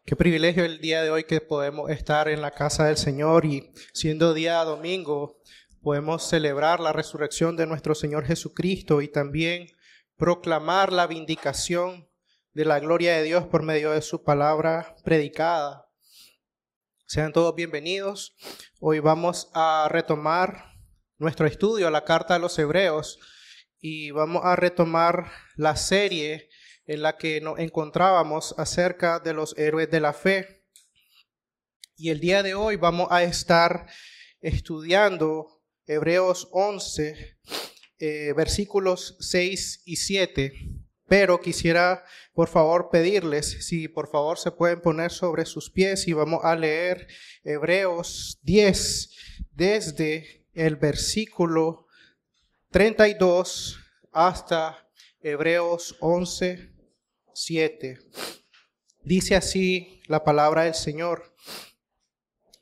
Qué privilegio el día de hoy que podemos estar en la casa del Señor y siendo día domingo podemos celebrar la resurrección de nuestro Señor Jesucristo y también proclamar la vindicación de la gloria de Dios por medio de su palabra predicada. Sean todos bienvenidos. Hoy vamos a retomar nuestro estudio a la carta a los Hebreos y vamos a retomar la serie en la que nos encontrábamos acerca de los héroes de la fe. Y el día de hoy vamos a estar estudiando Hebreos 11, versículos 6 y 7. Pero quisiera, por favor, pedirles si por favor se pueden poner sobre sus pies y vamos a leer Hebreos 10 desde el versículo 32 hasta Hebreos 11, 7. Dice así la palabra del Señor: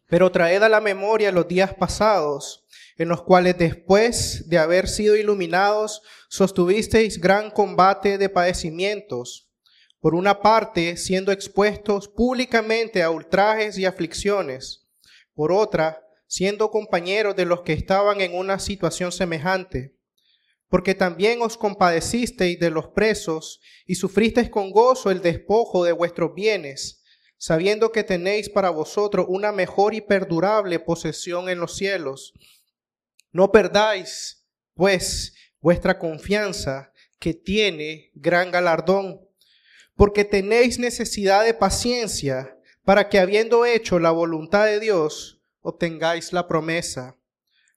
pero traed a la memoria los días pasados, en los cuales después de haber sido iluminados, sostuvisteis gran combate de padecimientos, por una parte siendo expuestos públicamente a ultrajes y aflicciones, por otra siendo compañeros de los que estaban en una situación semejante. Porque también os compadecisteis de los presos y sufristeis con gozo el despojo de vuestros bienes, sabiendo que tenéis para vosotros una mejor y perdurable posesión en los cielos. No perdáis, pues, vuestra confianza, que tiene gran galardón, porque tenéis necesidad de paciencia, para que habiendo hecho la voluntad de Dios, obtengáis la promesa.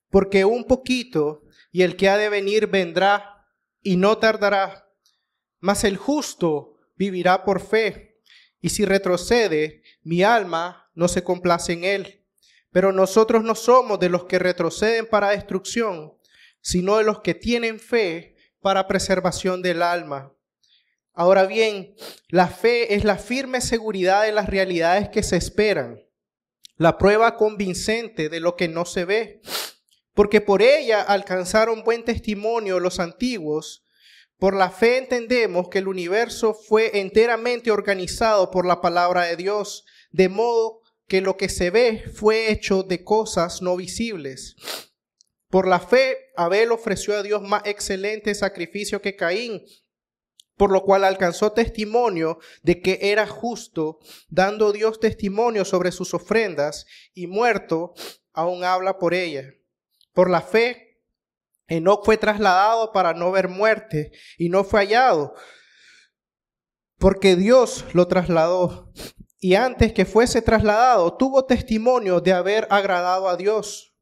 Porque un poquito y el que ha de venir vendrá y no tardará, mas el justo vivirá por fe, y si retrocede, mi alma no se complace en él. Pero nosotros no somos de los que retroceden para destrucción, sino de los que tienen fe para preservación del alma. Ahora bien, la fe es la firme seguridad de las realidades que se esperan, la prueba convincente de lo que no se ve. Porque por ella alcanzaron buen testimonio los antiguos. Por la fe entendemos que el universo fue enteramente organizado por la palabra de Dios, de modo que lo que se ve fue hecho de cosas no visibles. Por la fe Abel ofreció a Dios más excelente sacrificio que Caín, por lo cual alcanzó testimonio de que era justo, dando Dios testimonio sobre sus ofrendas, y muerto aún habla por ella. Por la fe, Enoc fue trasladado para no ver muerte y no fue hallado, porque Dios lo trasladó. Y antes que fuese trasladado, tuvo testimonio de haber agradado a Dios.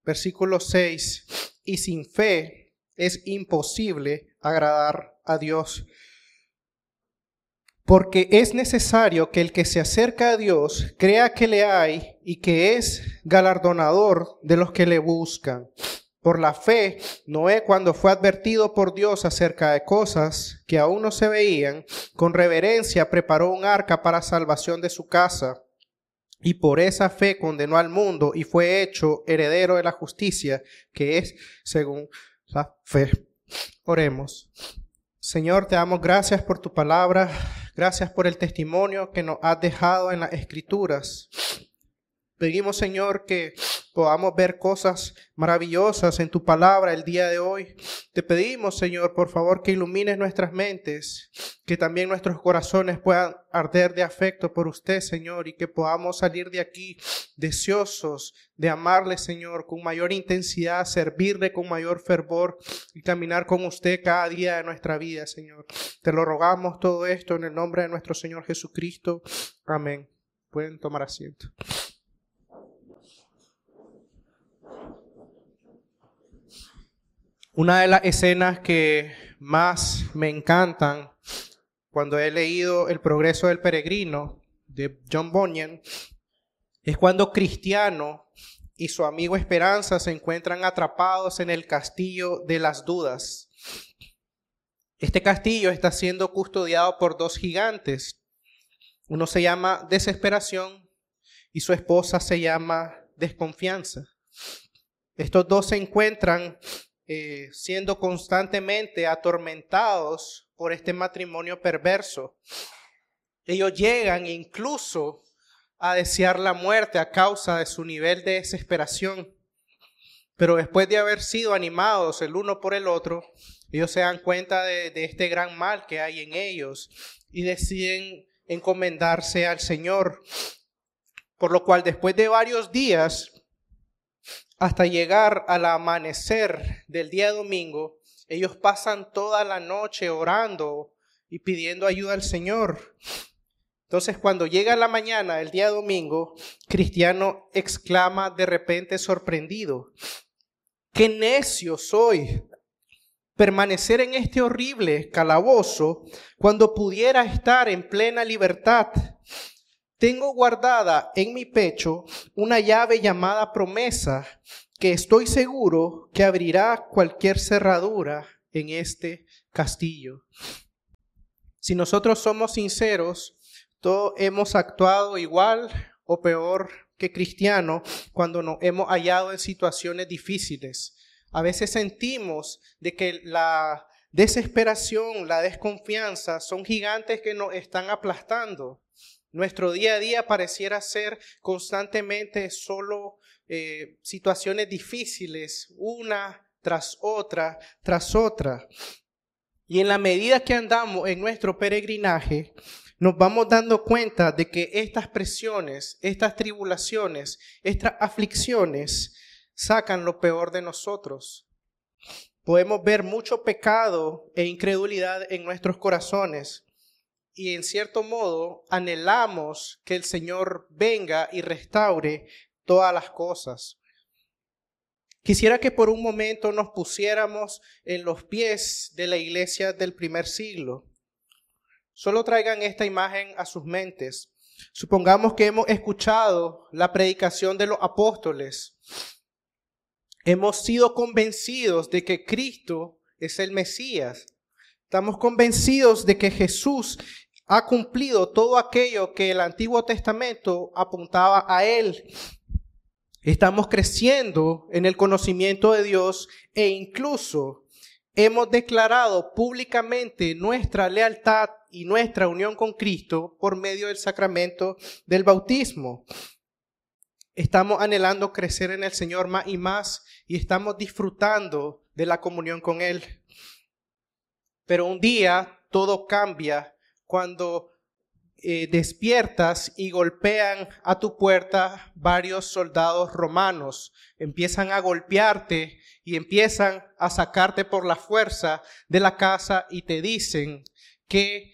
Versículo 6. Y sin fe es imposible agradar a Dios. Porque es necesario que el que se acerca a Dios crea que le hay y que es galardonador de los que le buscan. Por la fe, Noé, cuando fue advertido por Dios acerca de cosas que aún no se veían, con reverencia preparó un arca para salvación de su casa. Y por esa fe condenó al mundo y fue hecho heredero de la justicia, que es según la fe. Oremos. Señor, te damos gracias por tu palabra. Gracias por el testimonio que nos has dejado en las Escrituras. Pedimos, Señor, que podamos ver cosas maravillosas en tu palabra el día de hoy. Te pedimos, Señor, por favor, que ilumines nuestras mentes, que también nuestros corazones puedan arder de afecto por usted, Señor, y que podamos salir de aquí deseosos de amarle, Señor, con mayor intensidad, servirle con mayor fervor y caminar con usted cada día de nuestra vida, Señor. Te lo rogamos todo esto en el nombre de nuestro Señor Jesucristo. Amén. Pueden tomar asiento. Una de las escenas que más me encantan cuando he leído El progreso del peregrino de John Bunyan es cuando Cristiano y su amigo Esperanza se encuentran atrapados en el castillo de las dudas. Este castillo está siendo custodiado por dos gigantes. Uno se llama Desesperación y su esposa se llama Desconfianza. Estos dos se encuentran siendo constantemente atormentados por este matrimonio perverso. Ellos llegan incluso a desear la muerte a causa de su nivel de desesperación. Pero después de haber sido animados el uno por el otro, ellos se dan cuenta de este gran mal que hay en ellos y deciden encomendarse al Señor. Por lo cual, después de varios días, hasta llegar al amanecer del día domingo, ellos pasan toda la noche orando y pidiendo ayuda al Señor. Entonces, cuando llega la mañana del día domingo, Cristiano exclama de repente sorprendido: ¡qué necio soy! Permanecer en este horrible calabozo cuando pudiera estar en plena libertad. Tengo guardada en mi pecho una llave llamada promesa, que estoy seguro que abrirá cualquier cerradura en este castillo. Si nosotros somos sinceros, todos hemos actuado igual o peor que Cristiano cuando nos hemos hallado en situaciones difíciles. A veces sentimos de que la desesperación, la desconfianza son gigantes que nos están aplastando. Nuestro día a día pareciera ser constantemente solo situaciones difíciles, una tras otra, tras otra. Y en la medida que andamos en nuestro peregrinaje, nos vamos dando cuenta de que estas presiones, estas tribulaciones, estas aflicciones sacan lo peor de nosotros. Podemos ver mucho pecado e incredulidad en nuestros corazones. Y en cierto modo anhelamos que el Señor venga y restaure todas las cosas. Quisiera que por un momento nos pusiéramos en los pies de la iglesia del primer siglo. Solo traigan esta imagen a sus mentes. Supongamos que hemos escuchado la predicación de los apóstoles. Hemos sido convencidos de que Cristo es el Mesías. Estamos convencidos de que Jesús ha cumplido todo aquello que el Antiguo Testamento apuntaba a Él. Estamos creciendo en el conocimiento de Dios e incluso hemos declarado públicamente nuestra lealtad y nuestra unión con Cristo por medio del sacramento del bautismo. Estamos anhelando crecer en el Señor más y estamos disfrutando de la comunión con Él. Pero un día todo cambia cuando despiertas y golpean a tu puerta varios soldados romanos. Empiezan a golpearte y empiezan a sacarte por la fuerza de la casa y te dicen que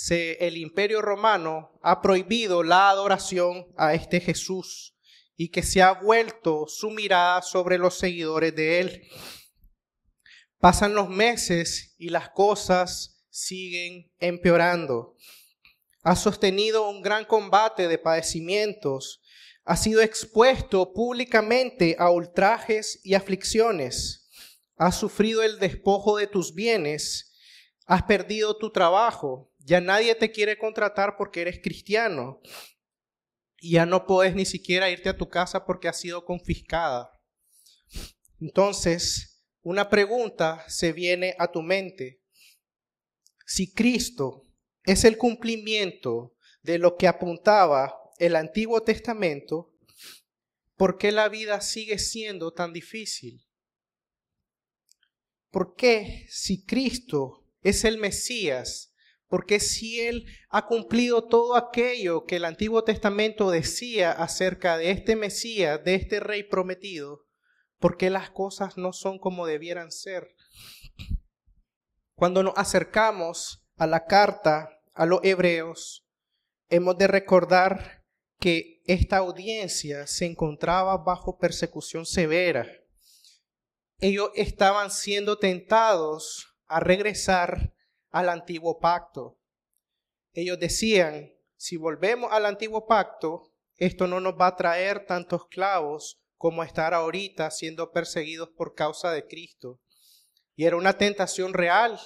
el Imperio Romano ha prohibido la adoración a este Jesús y que se ha vuelto su mirada sobre los seguidores de Él. Pasan los meses y las cosas siguen empeorando. Ha sostenido un gran combate de padecimientos. Ha sido expuesto públicamente a ultrajes y aflicciones. Has sufrido el despojo de tus bienes. Has perdido tu trabajo. Ya nadie te quiere contratar porque eres cristiano. Y ya no puedes ni siquiera irte a tu casa porque ha sido confiscada. Entonces, una pregunta se viene a tu mente. Si Cristo es el cumplimiento de lo que apuntaba el Antiguo Testamento, ¿por qué la vida sigue siendo tan difícil? ¿Por qué, si Cristo es el Mesías, por qué si Él ha cumplido todo aquello que el Antiguo Testamento decía acerca de este Mesías, de este Rey prometido, por qué las cosas no son como debieran ser? Cuando nos acercamos a la carta a los hebreos, hemos de recordar que esta audiencia se encontraba bajo persecución severa. Ellos estaban siendo tentados a regresar al antiguo pacto. Ellos decían, si volvemos al antiguo pacto, esto no nos va a traer tantos clavos como estar ahorita siendo perseguidos por causa de Cristo. Y era una tentación real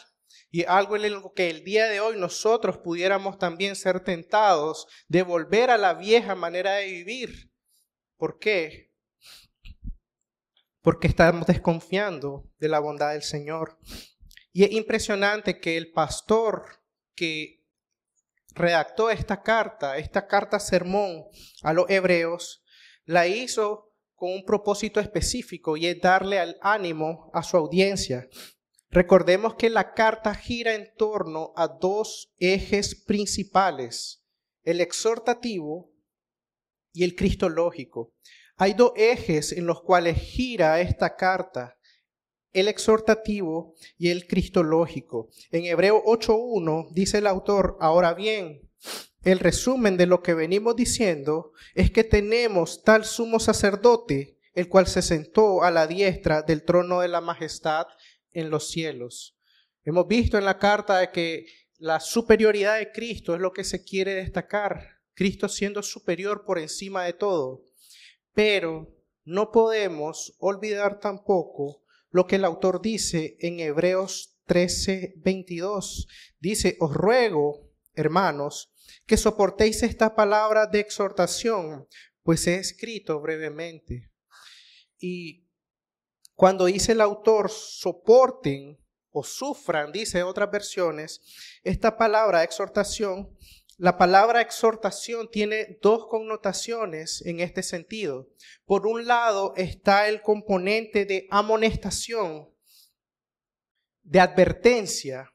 y algo en lo que el día de hoy nosotros pudiéramos también ser tentados de volver a la vieja manera de vivir. ¿Por qué? Porque estamos desconfiando de la bondad del Señor. Y es impresionante que el pastor que redactó esta carta sermón a los hebreos, la hizo con un propósito específico, y es darle al ánimo a su audiencia. Recordemos que la carta gira en torno a dos ejes principales: el exhortativo y el cristológico. Hay dos ejes en los cuales gira esta carta: el exhortativo y el cristológico. En Hebreos 8:1 dice el autor: ahora bien, el resumen de lo que venimos diciendo es que tenemos tal sumo sacerdote, el cual se sentó a la diestra del trono de la majestad en los cielos. Hemos visto en la carta de que la superioridad de Cristo es lo que se quiere destacar, Cristo siendo superior por encima de todo. Pero no podemos olvidar tampoco lo que el autor dice en Hebreos 13:22. Dice: os ruego, hermanos, que soportéis esta palabra de exhortación, pues he escrito brevemente. Y cuando dice el autor soporten o sufran, dice otras versiones, esta palabra exhortación, la palabra exhortación tiene dos connotaciones en este sentido. Por un lado está el componente de amonestación, de advertencia,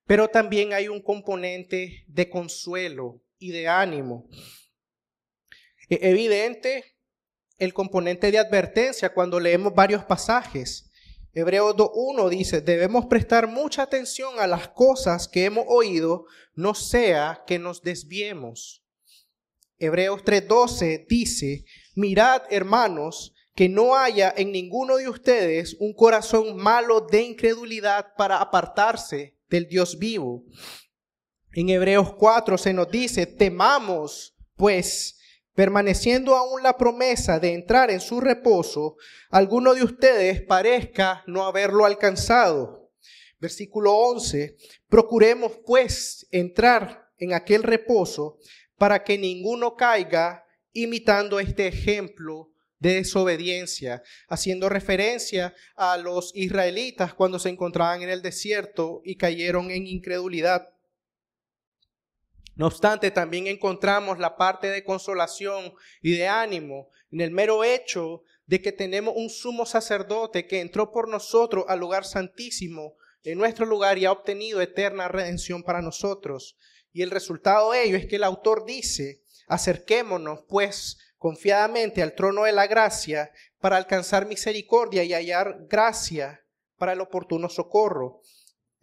pero también hay un componente de consuelo y de ánimo. Es evidente el componente de advertencia cuando leemos varios pasajes. Hebreos 2:1 dice: debemos prestar mucha atención a las cosas que hemos oído, no sea que nos desviemos. Hebreos 3:12 dice: mirad, hermanos, que no haya en ninguno de ustedes un corazón malo de incredulidad para apartarse del Dios vivo. En Hebreos 4 se nos dice: temamos, pues, permaneciendo aún la promesa de entrar en su reposo, alguno de ustedes parezca no haberlo alcanzado. Versículo 11, procuremos pues entrar en aquel reposo para que ninguno caiga imitando este ejemplo de desobediencia, haciendo referencia a los israelitas cuando se encontraban en el desierto y cayeron en incredulidad. No obstante, también encontramos la parte de consolación y de ánimo en el mero hecho de que tenemos un sumo sacerdote que entró por nosotros al lugar santísimo en nuestro lugar y ha obtenido eterna redención para nosotros. Y el resultado de ello es que el autor dice: acerquémonos pues confiadamente al trono de la gracia para alcanzar misericordia y hallar gracia para el oportuno socorro.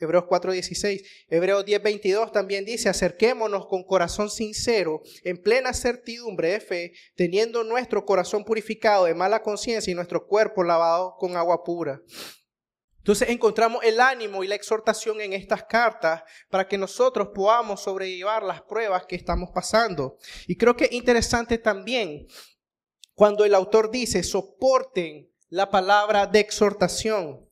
Hebreos 4:16. Hebreos 10:22 también dice: acerquémonos con corazón sincero, en plena certidumbre de fe, teniendo nuestro corazón purificado de mala conciencia y nuestro cuerpo lavado con agua pura. Entonces encontramos el ánimo y la exhortación en estas cartas para que nosotros podamos sobrellevar las pruebas que estamos pasando. Y creo que es interesante también cuando el autor dice: soporten la palabra de exhortación.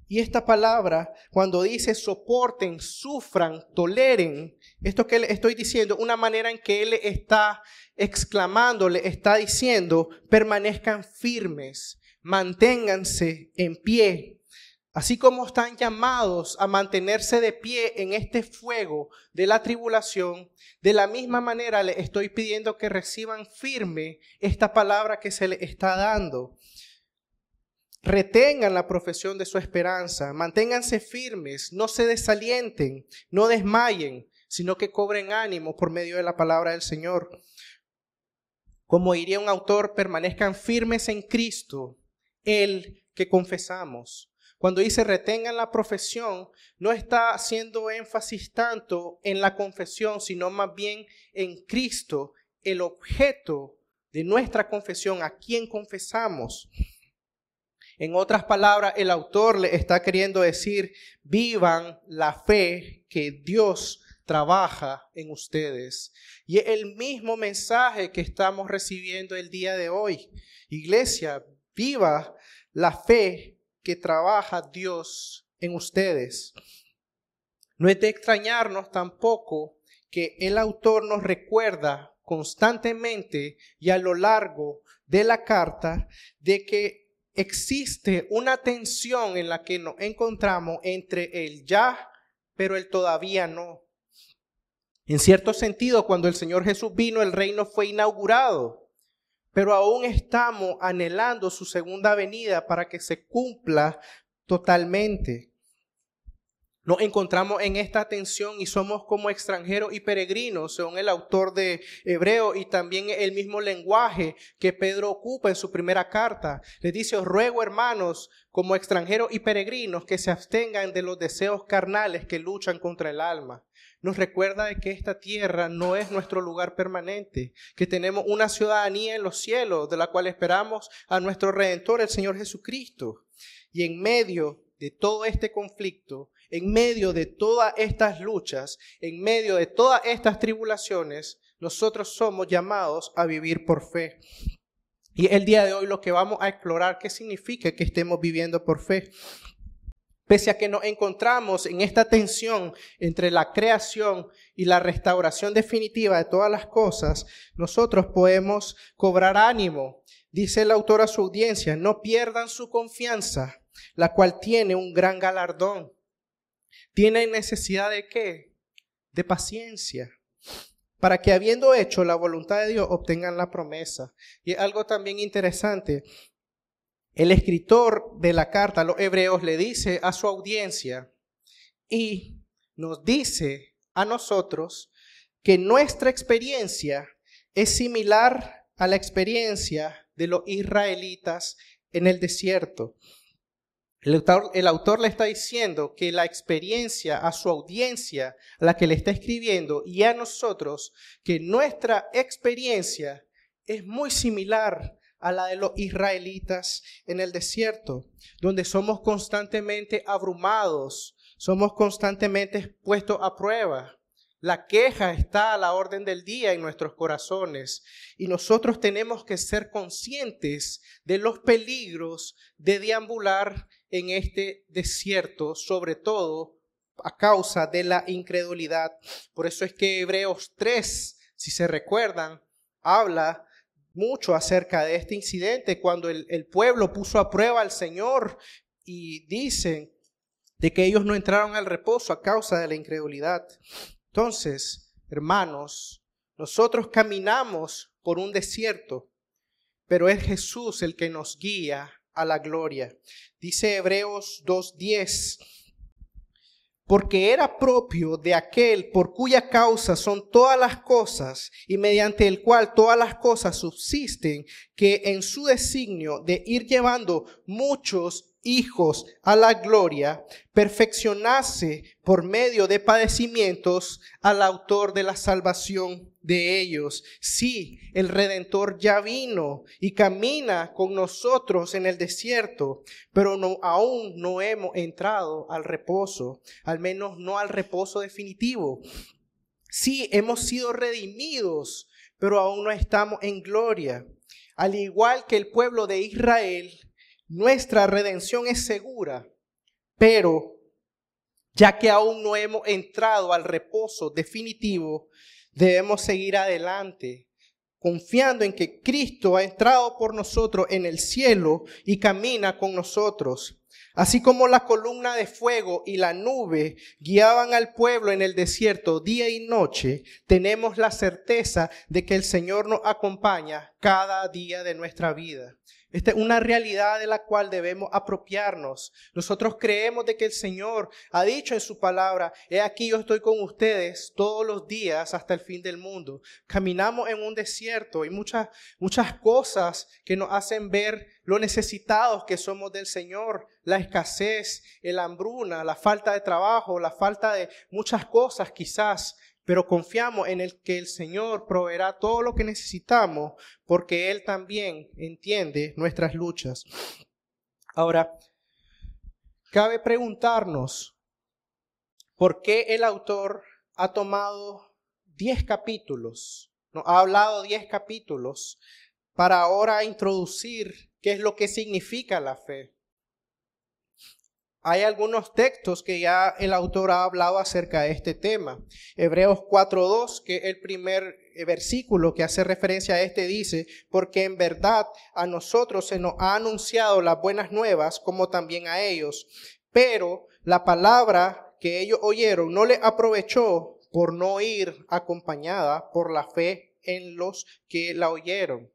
Y esta palabra, cuando dice soporten, sufran, toleren, esto que le estoy diciendo, una manera en que él está exclamando, le está diciendo: permanezcan firmes, manténganse en pie. Así como están llamados a mantenerse de pie en este fuego de la tribulación, de la misma manera les estoy pidiendo que reciban firme esta palabra que se les está dando. Retengan la profesión de su esperanza, manténganse firmes, no se desalienten, no desmayen, sino que cobren ánimo por medio de la palabra del Señor. Como diría un autor, permanezcan firmes en Cristo, el que confesamos. Cuando dice retengan la profesión, no está haciendo énfasis tanto en la confesión, sino más bien en Cristo, el objeto de nuestra confesión, a quien confesamos. En otras palabras, el autor le está queriendo decir: vivan la fe que Dios trabaja en ustedes. Y es el mismo mensaje que estamos recibiendo el día de hoy. Iglesia, viva la fe que trabaja Dios en ustedes. No es de extrañarnos tampoco que el autor nos recuerda constantemente y a lo largo de la carta de que existe una tensión en la que nos encontramos entre el ya, pero el todavía no. En cierto sentido, cuando el Señor Jesús vino, el reino fue inaugurado, pero aún estamos anhelando su segunda venida para que se cumpla totalmente. Nos encontramos en esta tensión y somos como extranjeros y peregrinos, según el autor de Hebreo, y también el mismo lenguaje que Pedro ocupa en su primera carta. Les dice: os ruego, hermanos, como extranjeros y peregrinos, que se abstengan de los deseos carnales que luchan contra el alma. Nos recuerda de que esta tierra no es nuestro lugar permanente, que tenemos una ciudadanía en los cielos, de la cual esperamos a nuestro Redentor, el Señor Jesucristo. Y en medio de todo este conflicto, en medio de todas estas luchas, en medio de todas estas tribulaciones, nosotros somos llamados a vivir por fe. Y el día de hoy lo que vamos a explorar, ¿qué significa que estemos viviendo por fe? Pese a que nos encontramos en esta tensión entre la creación y la restauración definitiva de todas las cosas, nosotros podemos cobrar ánimo. Dice el autor a su audiencia: no pierdan su confianza, la cual tiene un gran galardón. ¿Tienen necesidad de qué? De paciencia, para que habiendo hecho la voluntad de Dios obtengan la promesa. Y algo también interesante, el escritor de la carta a los hebreos le dice a su audiencia y nos dice a nosotros que nuestra experiencia es similar a la experiencia de los israelitas en el desierto. El autor le está diciendo que la experiencia a su audiencia, a la que le está escribiendo, y a nosotros, que nuestra experiencia es muy similar a la de los israelitas en el desierto, donde somos constantemente abrumados, somos constantemente puestos a prueba. La queja está a la orden del día en nuestros corazones y nosotros tenemos que ser conscientes de los peligros de deambular en este desierto, sobre todo a causa de la incredulidad. Por eso es que Hebreos 3, si se recuerdan, habla mucho acerca de este incidente cuando el pueblo puso a prueba al Señor y dicen de que ellos no entraron al reposo a causa de la incredulidad. Entonces, hermanos, nosotros caminamos por un desierto, pero es Jesús el que nos guía a la gloria. Dice Hebreos 2:10, porque era propio de aquel por cuya causa son todas las cosas y mediante el cual todas las cosas subsisten, que en su designio de ir llevando muchos hijos a la gloria, perfeccionase por medio de padecimientos al autor de la salvación de ellos. Sí, el Redentor ya vino y camina con nosotros en el desierto, pero aún no hemos entrado al reposo, al menos no al reposo definitivo. Sí, hemos sido redimidos, pero aún no estamos en gloria. Al igual que el pueblo de Israel, nuestra redención es segura, pero ya que aún no hemos entrado al reposo definitivo, debemos seguir adelante, confiando en que Cristo ha entrado por nosotros en el cielo y camina con nosotros. Así como la columna de fuego y la nube guiaban al pueblo en el desierto día y noche, tenemos la certeza de que el Señor nos acompaña cada día de nuestra vida. Esta es una realidad de la cual debemos apropiarnos. Nosotros creemos de que el Señor ha dicho en su palabra: he aquí yo estoy con ustedes todos los días hasta el fin del mundo. Caminamos en un desierto y muchas cosas que nos hacen ver lo necesitados que somos del Señor. La escasez, la hambruna, la falta de trabajo, la falta de muchas cosas quizás. Pero confiamos en el que el Señor proveerá todo lo que necesitamos, porque Él también entiende nuestras luchas. Ahora, cabe preguntarnos, ¿por qué el autor ha tomado 10 capítulos? Nos ha hablado 10 capítulos para ahora introducir qué es lo que significa la fe. Hay algunos textos que ya el autor ha hablado acerca de este tema. Hebreos 4:2, que es el primer versículo que hace referencia a este, dice: porque en verdad a nosotros se nos ha anunciado las buenas nuevas, como también a ellos. Pero la palabra que ellos oyeron no les aprovechó, por no ir acompañada por la fe en los que la oyeron.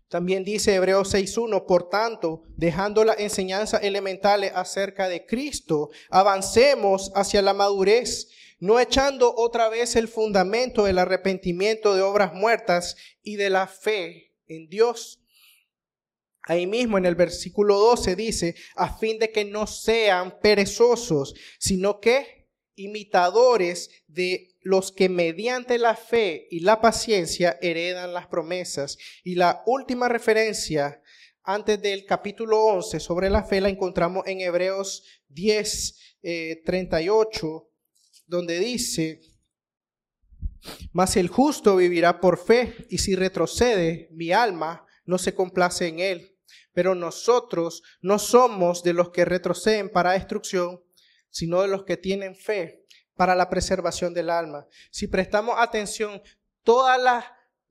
También dice Hebreos 6:1, por tanto, dejando las enseñanzas elementales acerca de Cristo, avancemos hacia la madurez, no echando otra vez el fundamento del arrepentimiento de obras muertas y de la fe en Dios. Ahí mismo en el versículo 12 dice, a fin de que no sean perezosos, sino que imitadores de los que mediante la fe y la paciencia heredan las promesas. Y la última referencia antes del capítulo 11 sobre la fe la encontramos en Hebreos 10:38, donde dice, mas el justo vivirá por fe, y si retrocede, mi alma no se complace en él. Pero nosotros no somos de los que retroceden para destrucción, sino de los que tienen fe para la preservación del alma. Si prestamos atención, todos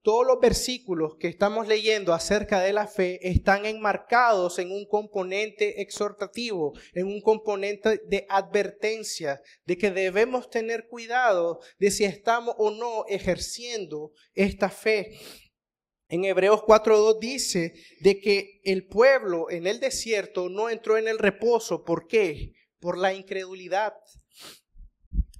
los versículos que estamos leyendo acerca de la fe están enmarcados en un componente exhortativo, en un componente de advertencia, de que debemos tener cuidado de si estamos o no ejerciendo esta fe. En Hebreos 4:2 dice de que el pueblo en el desierto no entró en el reposo. ¿Por qué? Por la incredulidad.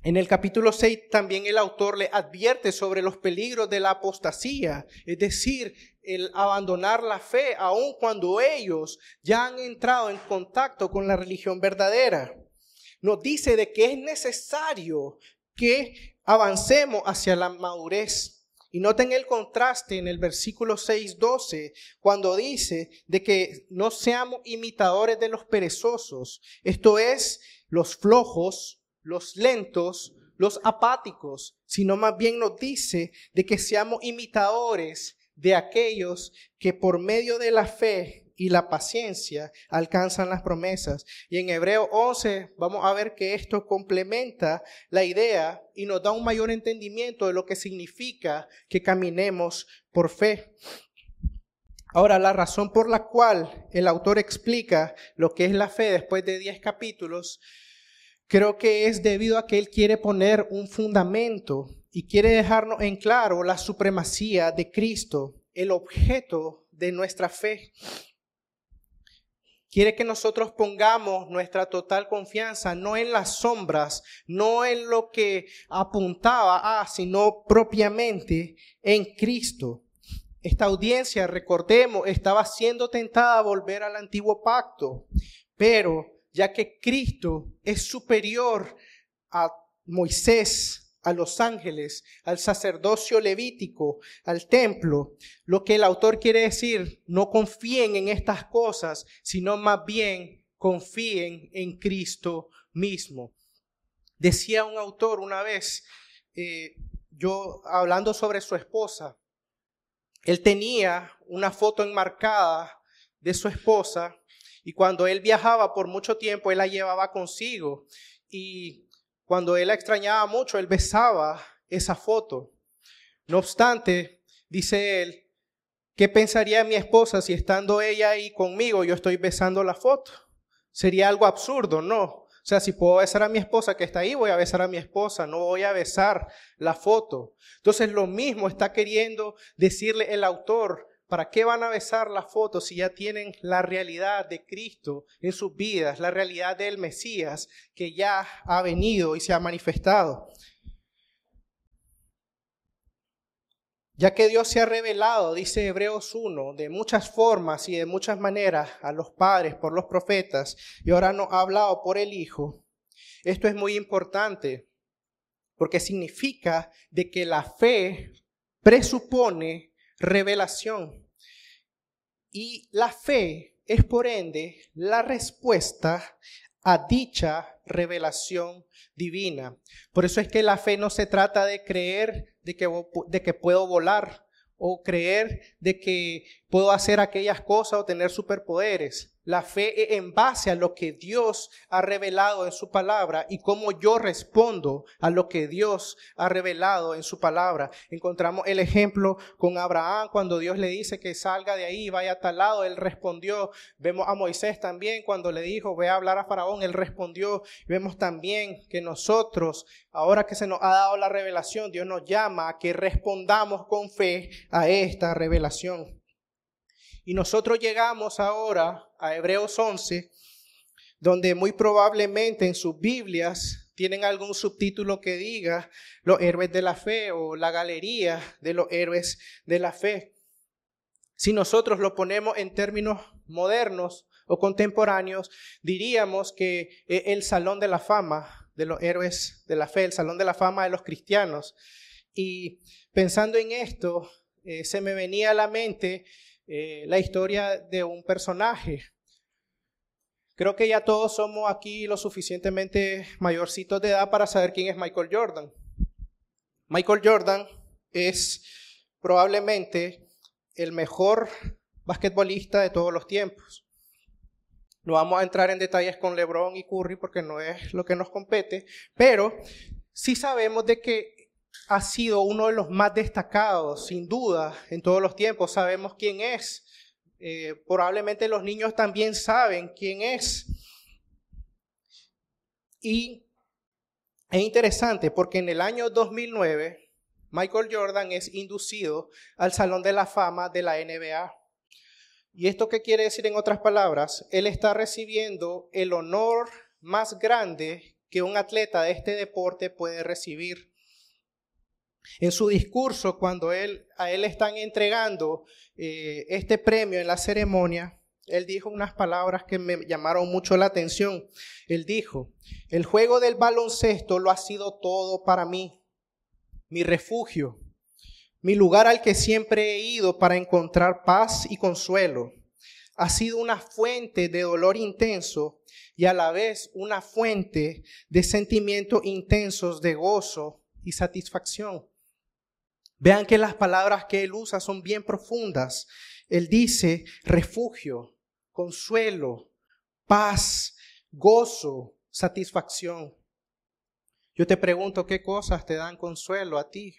En el capítulo 6 también el autor le advierte sobre los peligros de la apostasía, es decir, el abandonar la fe aun cuando ellos ya han entrado en contacto con la religión verdadera. Nos dice de que es necesario que avancemos hacia la madurez. Y noten el contraste en el versículo 6:12, cuando dice de que no seamos imitadores de los perezosos, esto es, los flojos, los lentos, los apáticos, sino más bien nos dice de que seamos imitadores de aquellos que por medio de la fe y la paciencia alcanzan las promesas. Y en Hebreos 11 vamos a ver que esto complementa la idea y nos da un mayor entendimiento de lo que significa que caminemos por fe. Ahora, la razón por la cual el autor explica lo que es la fe después de 10 capítulos, creo que es debido a que él quiere poner un fundamento y quiere dejarnos en claro la supremacía de Cristo, el objeto de nuestra fe. Quiere que nosotros pongamos nuestra total confianza no en las sombras, no en lo que apuntaba a, sino propiamente en Cristo. Esta audiencia, recordemos, estaba siendo tentada a volver al antiguo pacto, pero ya que Cristo es superior a Moisés, a los ángeles, al sacerdocio levítico, al templo, lo que el autor quiere decir, no confíen en estas cosas, sino más bien confíen en Cristo mismo. Decía un autor una vez, yo hablando sobre su esposa, él tenía una foto enmarcada de su esposa y cuando él viajaba por mucho tiempo, él la llevaba consigo y cuando él la extrañaba mucho, él besaba esa foto. No obstante, dice él, ¿qué pensaría mi esposa si estando ella ahí conmigo yo estoy besando la foto? Sería algo absurdo, ¿no? O sea, si puedo besar a mi esposa que está ahí, voy a besar a mi esposa, no voy a besar la foto. Entonces lo mismo está queriendo decirle el autor. ¿Para qué van a besar la foto si ya tienen la realidad de Cristo en sus vidas, la realidad del Mesías que ya ha venido y se ha manifestado? Ya que Dios se ha revelado, dice Hebreos 1, de muchas formas y de muchas maneras a los padres por los profetas y ahora nos ha hablado por el Hijo, esto es muy importante porque significa de que la fe presupone revelación. Y la fe es por ende la respuesta a dicha revelación divina. Por eso es que la fe no se trata de creer de que puedo volar o creer de que puedo hacer aquellas cosas o tener superpoderes. La fe es en base a lo que Dios ha revelado en su palabra y cómo yo respondo a lo que Dios ha revelado en su palabra. Encontramos el ejemplo con Abraham cuando Dios le dice que salga de ahí y vaya a tal lado. Él respondió. Vemos a Moisés también cuando le dijo, ve a hablar a Faraón. Él respondió. Vemos también que nosotros, ahora que se nos ha dado la revelación, Dios nos llama a que respondamos con fe a esta revelación. Y nosotros llegamos ahora a Hebreos 11, donde muy probablemente en sus Biblias tienen algún subtítulo que diga los héroes de la fe o la galería de los héroes de la fe. Si nosotros lo ponemos en términos modernos o contemporáneos, diríamos que es el salón de la fama de los héroes de la fe, el salón de la fama de los cristianos. Y pensando en esto, se me venía a la mente la historia de un personaje. Creo que ya todos somos aquí lo suficientemente mayorcitos de edad para saber quién es Michael Jordan. Michael Jordan es probablemente el mejor basquetbolista de todos los tiempos. No vamos a entrar en detalles con LeBron y Curry porque no es lo que nos compete, pero sí sabemos de que ha sido uno de los más destacados, sin duda, en todos los tiempos. Sabemos quién es. Probablemente los niños también saben quién es. Y es interesante porque en el año 2009, Michael Jordan es inducido al Salón de la Fama de la NBA. ¿Y esto qué quiere decir en otras palabras? Él está recibiendo el honor más grande que un atleta de este deporte puede recibir. En su discurso, cuando a él están entregando este premio en la ceremonia, él dijo unas palabras que me llamaron mucho la atención. Él dijo, el juego del baloncesto lo ha sido todo para mí, mi refugio, mi lugar al que siempre he ido para encontrar paz y consuelo. Ha sido una fuente de dolor intenso y a la vez una fuente de sentimientos intensos de gozo y satisfacción. Vean que las palabras que él usa son bien profundas. Él dice refugio, consuelo, paz, gozo, satisfacción. Yo te pregunto, ¿qué cosas te dan consuelo a ti?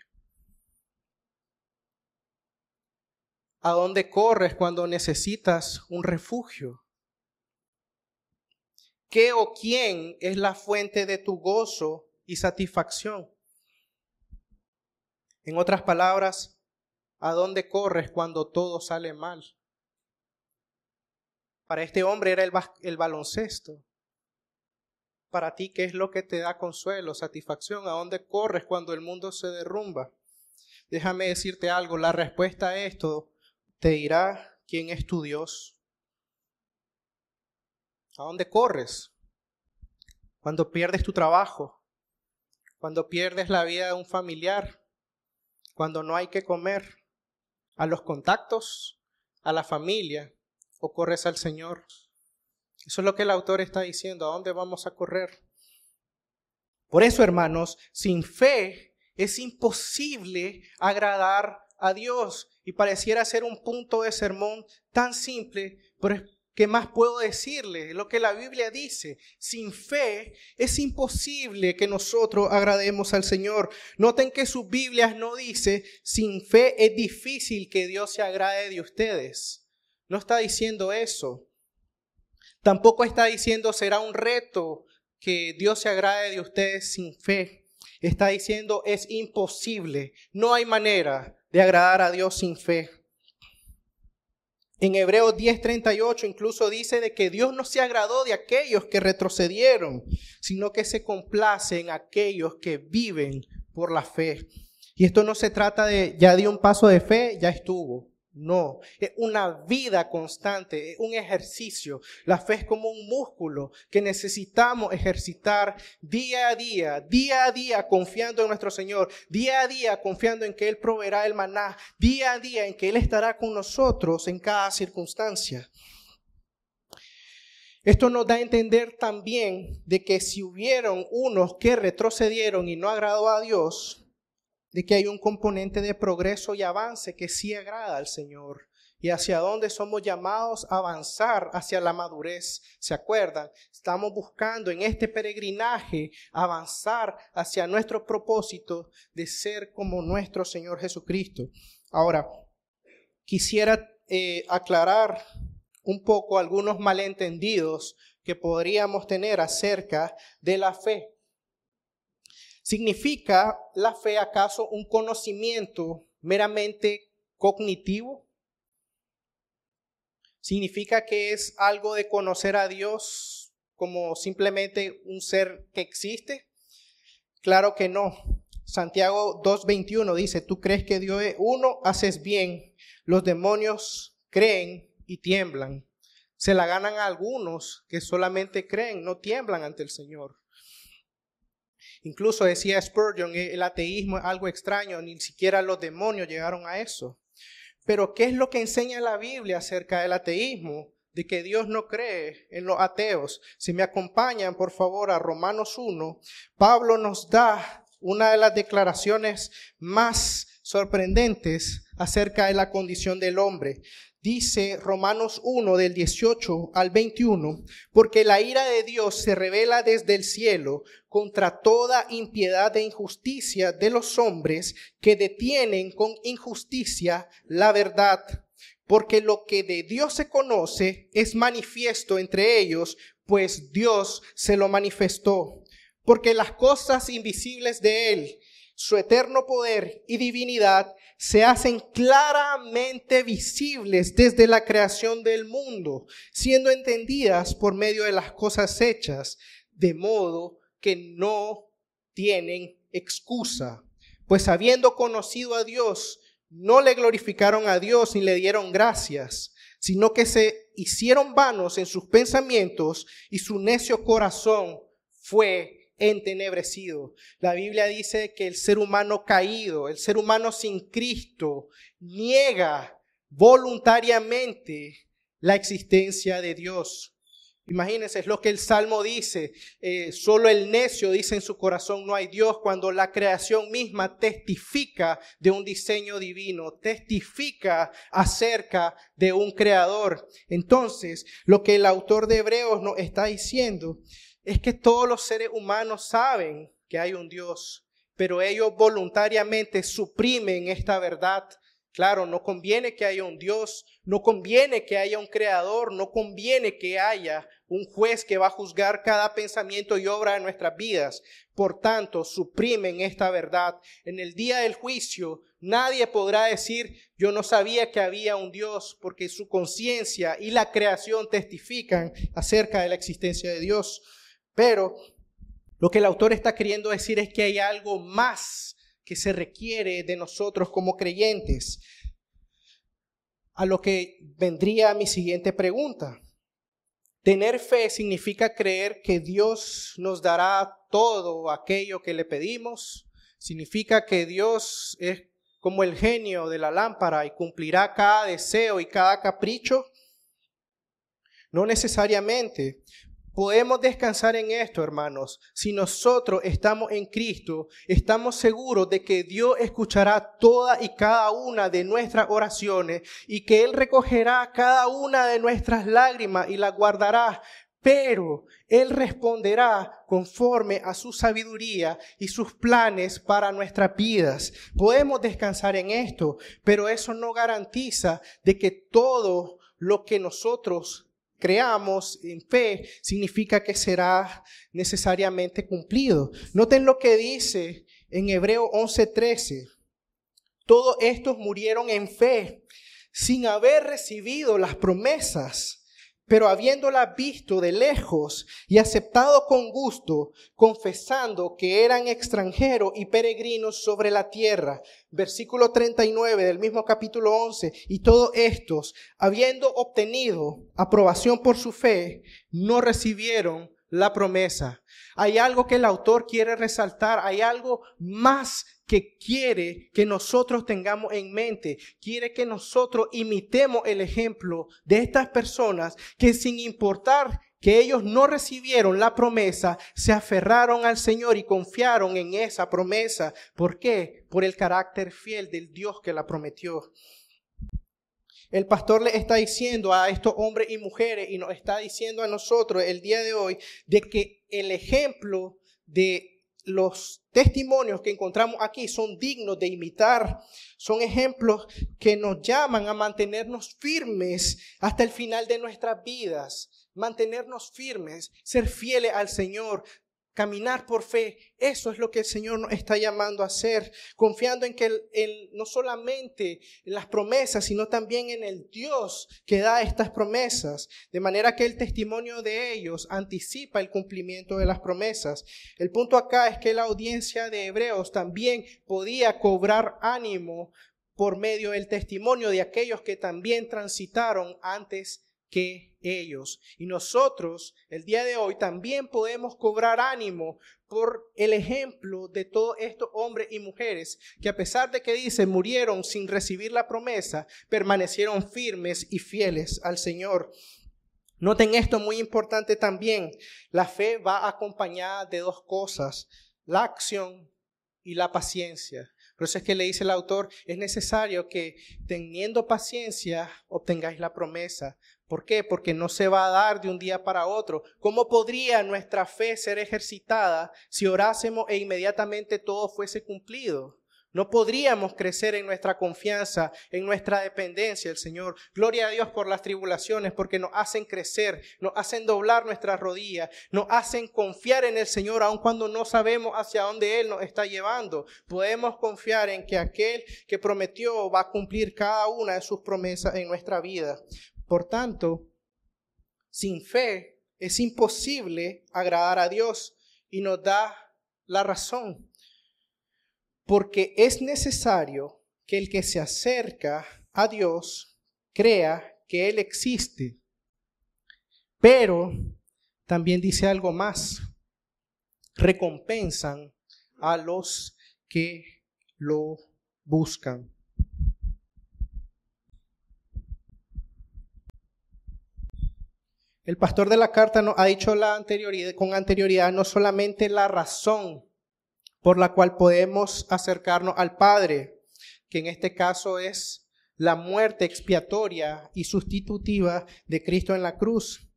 ¿A dónde corres cuando necesitas un refugio? ¿Qué o quién es la fuente de tu gozo y satisfacción? En otras palabras, ¿a dónde corres cuando todo sale mal? Para este hombre era el baloncesto. Para ti, ¿qué es lo que te da consuelo, satisfacción? ¿A dónde corres cuando el mundo se derrumba? Déjame decirte algo, la respuesta a esto te dirá quién es tu Dios. ¿A dónde corres? Cuando pierdes tu trabajo, cuando pierdes la vida de un familiar, cuando no hay que comer, a los contactos, a la familia, o corres al Señor. Eso es lo que el autor está diciendo, ¿a dónde vamos a correr? Por eso, hermanos, sin fe es imposible agradar a Dios. Y pareciera ser un punto de sermón tan simple, pero ¿qué más puedo decirle? Lo que la Biblia dice, sin fe es imposible que nosotros agrademos al Señor. Noten que sus Biblias no dice, sin fe es difícil que Dios se agrade de ustedes. No está diciendo eso. Tampoco está diciendo, será un reto que Dios se agrade de ustedes sin fe. Está diciendo, es imposible. No hay manera de agradar a Dios sin fe. En Hebreos 10:38 incluso dice de que Dios no se agradó de aquellos que retrocedieron, sino que se complace en aquellos que viven por la fe. Y esto no se trata de ya di un paso de fe, ya estuvo. No, es una vida constante, es un ejercicio. La fe es como un músculo que necesitamos ejercitar día a día confiando en nuestro Señor, día a día confiando en que Él proveerá el maná, día a día en que Él estará con nosotros en cada circunstancia. Esto nos da a entender también de que si hubieron unos que retrocedieron y no agradó a Dios, de que hay un componente de progreso y avance que sí agrada al Señor. y hacia dónde somos llamados a avanzar hacia la madurez. ¿Se acuerdan? Estamos buscando en este peregrinaje avanzar hacia nuestro propósito de ser como nuestro Señor Jesucristo. Ahora, quisiera aclarar un poco algunos malentendidos que podríamos tener acerca de la fe. ¿Significa la fe acaso un conocimiento meramente cognitivo? ¿Significa que es algo de conocer a Dios como simplemente un ser que existe? Claro que no. Santiago 2:21 dice, tú crees que Dios es uno, haces bien. Los demonios creen y tiemblan. Se la ganan a algunos que solamente creen, no tiemblan ante el Señor. Incluso decía Spurgeon, el ateísmo es algo extraño, ni siquiera los demonios llegaron a eso. Pero ¿qué es lo que enseña la Biblia acerca del ateísmo? De que Dios no cree en los ateos. Si me acompañan, por favor, a Romanos 1, Pablo nos da una de las declaraciones más sorprendentes acerca de la condición del hombre. Dice Romanos 1 del 18 al 21, porque la ira de Dios se revela desde el cielo contra toda impiedad e injusticia de los hombres que detienen con injusticia la verdad. Porque lo que de Dios se conoce es manifiesto entre ellos, pues Dios se lo manifestó. Porque las cosas invisibles de Él, su eterno poder y divinidad, se hacen claramente visibles desde la creación del mundo, siendo entendidas por medio de las cosas hechas, de modo que no tienen excusa. Pues habiendo conocido a Dios, no le glorificaron a Dios ni le dieron gracias, sino que se hicieron vanos en sus pensamientos y su necio corazón fue entenebrecido. La Biblia dice que el ser humano caído, el ser humano sin Cristo, niega voluntariamente la existencia de Dios. Imagínense, es lo que el Salmo dice, solo el necio dice en su corazón no hay Dios, cuando la creación misma testifica de un diseño divino, testifica acerca de un creador. Entonces, lo que el autor de Hebreos nos está diciendo es que todos los seres humanos saben que hay un Dios, pero ellos voluntariamente suprimen esta verdad. Claro, no conviene que haya un Dios, no conviene que haya un creador, no conviene que haya un juez que va a juzgar cada pensamiento y obra de nuestras vidas. Por tanto, suprimen esta verdad. En el día del juicio, nadie podrá decir, yo no sabía que había un Dios, porque su conciencia y la creación testifican acerca de la existencia de Dios. Pero lo que el autor está queriendo decir es que hay algo más que se requiere de nosotros como creyentes. A lo que vendría mi siguiente pregunta. Tener fe significa creer que Dios nos dará todo aquello que le pedimos. Significa que Dios es como el genio de la lámpara y cumplirá cada deseo y cada capricho. No necesariamente. Podemos descansar en esto, hermanos. Si nosotros estamos en Cristo, estamos seguros de que Dios escuchará toda y cada una de nuestras oraciones y que Él recogerá cada una de nuestras lágrimas y las guardará. Pero Él responderá conforme a su sabiduría y sus planes para nuestras vidas. Podemos descansar en esto, pero eso no garantiza de que todo lo que nosotros creamos en fe, significa que será necesariamente cumplido. Noten lo que dice en Hebreos 11:13. Todos estos murieron en fe, sin haber recibido las promesas, pero habiéndolas visto de lejos y aceptado con gusto, confesando que eran extranjeros y peregrinos sobre la tierra. Versículo 39 del mismo capítulo 11. Y todos estos, habiendo obtenido aprobación por su fe, no recibieron la promesa. Hay algo que el autor quiere resaltar, hay algo más que quiere que nosotros tengamos en mente. Quiere que nosotros imitemos el ejemplo de estas personas que, sin importar que ellos no recibieron la promesa, se aferraron al Señor y confiaron en esa promesa. ¿Por qué? Por el carácter fiel del Dios que la prometió. El pastor le está diciendo a estos hombres y mujeres y nos está diciendo a nosotros el día de hoy de que el ejemplo de los testimonios que encontramos aquí son dignos de imitar. Son ejemplos que nos llaman a mantenernos firmes hasta el final de nuestras vidas. Mantenernos firmes, ser fieles al Señor. Caminar por fe, eso es lo que el Señor nos está llamando a hacer, confiando en que no solamente en las promesas, sino también en el Dios que da estas promesas, de manera que el testimonio de ellos anticipa el cumplimiento de las promesas. El punto acá es que la audiencia de Hebreos también podía cobrar ánimo por medio del testimonio de aquellos que también transitaron antes que ellos. Y nosotros el día de hoy también podemos cobrar ánimo por el ejemplo de todos estos hombres y mujeres que, a pesar de que dice murieron sin recibir la promesa, permanecieron firmes y fieles al Señor. Noten esto muy importante también. La fe va acompañada de dos cosas: la acción y la paciencia. Por eso es que le dice el autor, es necesario que teniendo paciencia obtengáis la promesa. ¿Por qué? Porque no se va a dar de un día para otro. ¿Cómo podría nuestra fe ser ejercitada si orásemos e inmediatamente todo fuese cumplido? No podríamos crecer en nuestra confianza, en nuestra dependencia del Señor. Gloria a Dios por las tribulaciones, porque nos hacen crecer, nos hacen doblar nuestras rodillas, nos hacen confiar en el Señor, aun cuando no sabemos hacia dónde Él nos está llevando. Podemos confiar en que aquel que prometió va a cumplir cada una de sus promesas en nuestra vida. Por tanto, sin fe es imposible agradar a Dios, y nos da la razón. Porque es necesario que el que se acerca a Dios crea que Él existe. Pero también dice algo más: recompensan a los que lo buscan. El pastor de la carta nos ha dicho con anterioridad no solamente la razón por la cual podemos acercarnos al Padre, que en este caso es la muerte expiatoria y sustitutiva de Cristo en la cruz,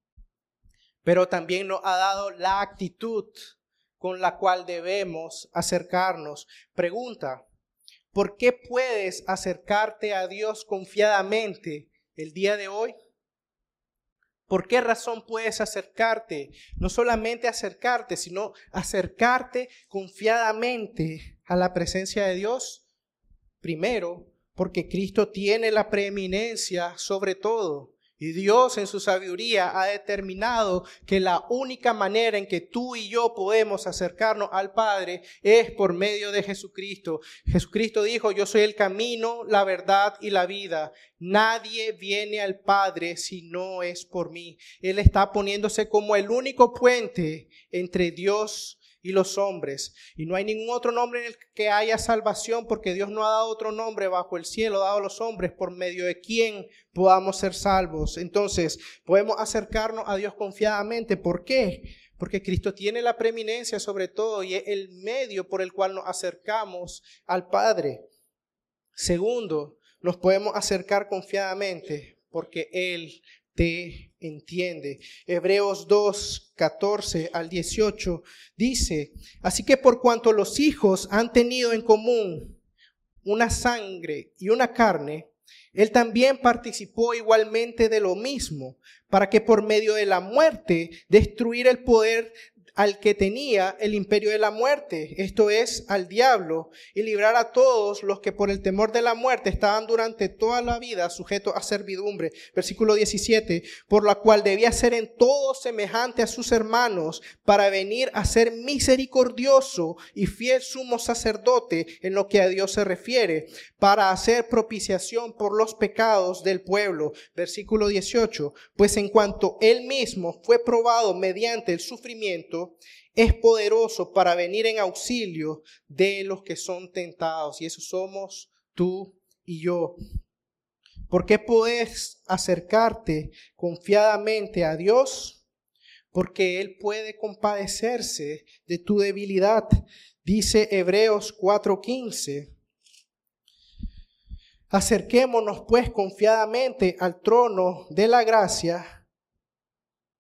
pero también nos ha dado la actitud con la cual debemos acercarnos. Pregunta: ¿por qué puedes acercarte a Dios confiadamente el día de hoy? ¿Por qué razón puedes acercarte? No solamente acercarte, sino acercarte confiadamente a la presencia de Dios. Primero, porque Cristo tiene la preeminencia sobre todo. Y Dios en su sabiduría ha determinado que la única manera en que tú y yo podemos acercarnos al Padre es por medio de Jesucristo. Jesucristo dijo: yo soy el camino, la verdad y la vida. Nadie viene al Padre si no es por mí. Él está poniéndose como el único puente entre Dios y los hombres. Y no hay ningún otro nombre en el que haya salvación, porque Dios no ha dado otro nombre bajo el cielo dado a los hombres por medio de quien podamos ser salvos. Entonces podemos acercarnos a Dios confiadamente. ¿Por qué? Porque Cristo tiene la preeminencia sobre todo y es el medio por el cual nos acercamos al Padre. Segundo, nos podemos acercar confiadamente porque Él te entiende. Hebreos 2, 14 al 18 dice: así que por cuanto los hijos han tenido en común una sangre y una carne, Él también participó igualmente de lo mismo, para que por medio de la muerte destruir el poder al que tenía el imperio de la muerte, esto es, al diablo, y librar a todos los que por el temor de la muerte estaban durante toda la vida sujetos a servidumbre. Versículo 17, por la cual debía ser en todo semejante a sus hermanos, para venir a ser misericordioso y fiel sumo sacerdote en lo que a Dios se refiere, para hacer propiciación por los pecados del pueblo. Versículo 18, pues en cuanto Él mismo fue probado mediante el sufrimiento, es poderoso para venir en auxilio de los que son tentados. Y eso somos tú y yo. ¿Por qué puedes acercarte confiadamente a Dios? Porque Él puede compadecerse de tu debilidad. Dice Hebreos 4:15. Acerquémonos pues confiadamente al trono de la gracia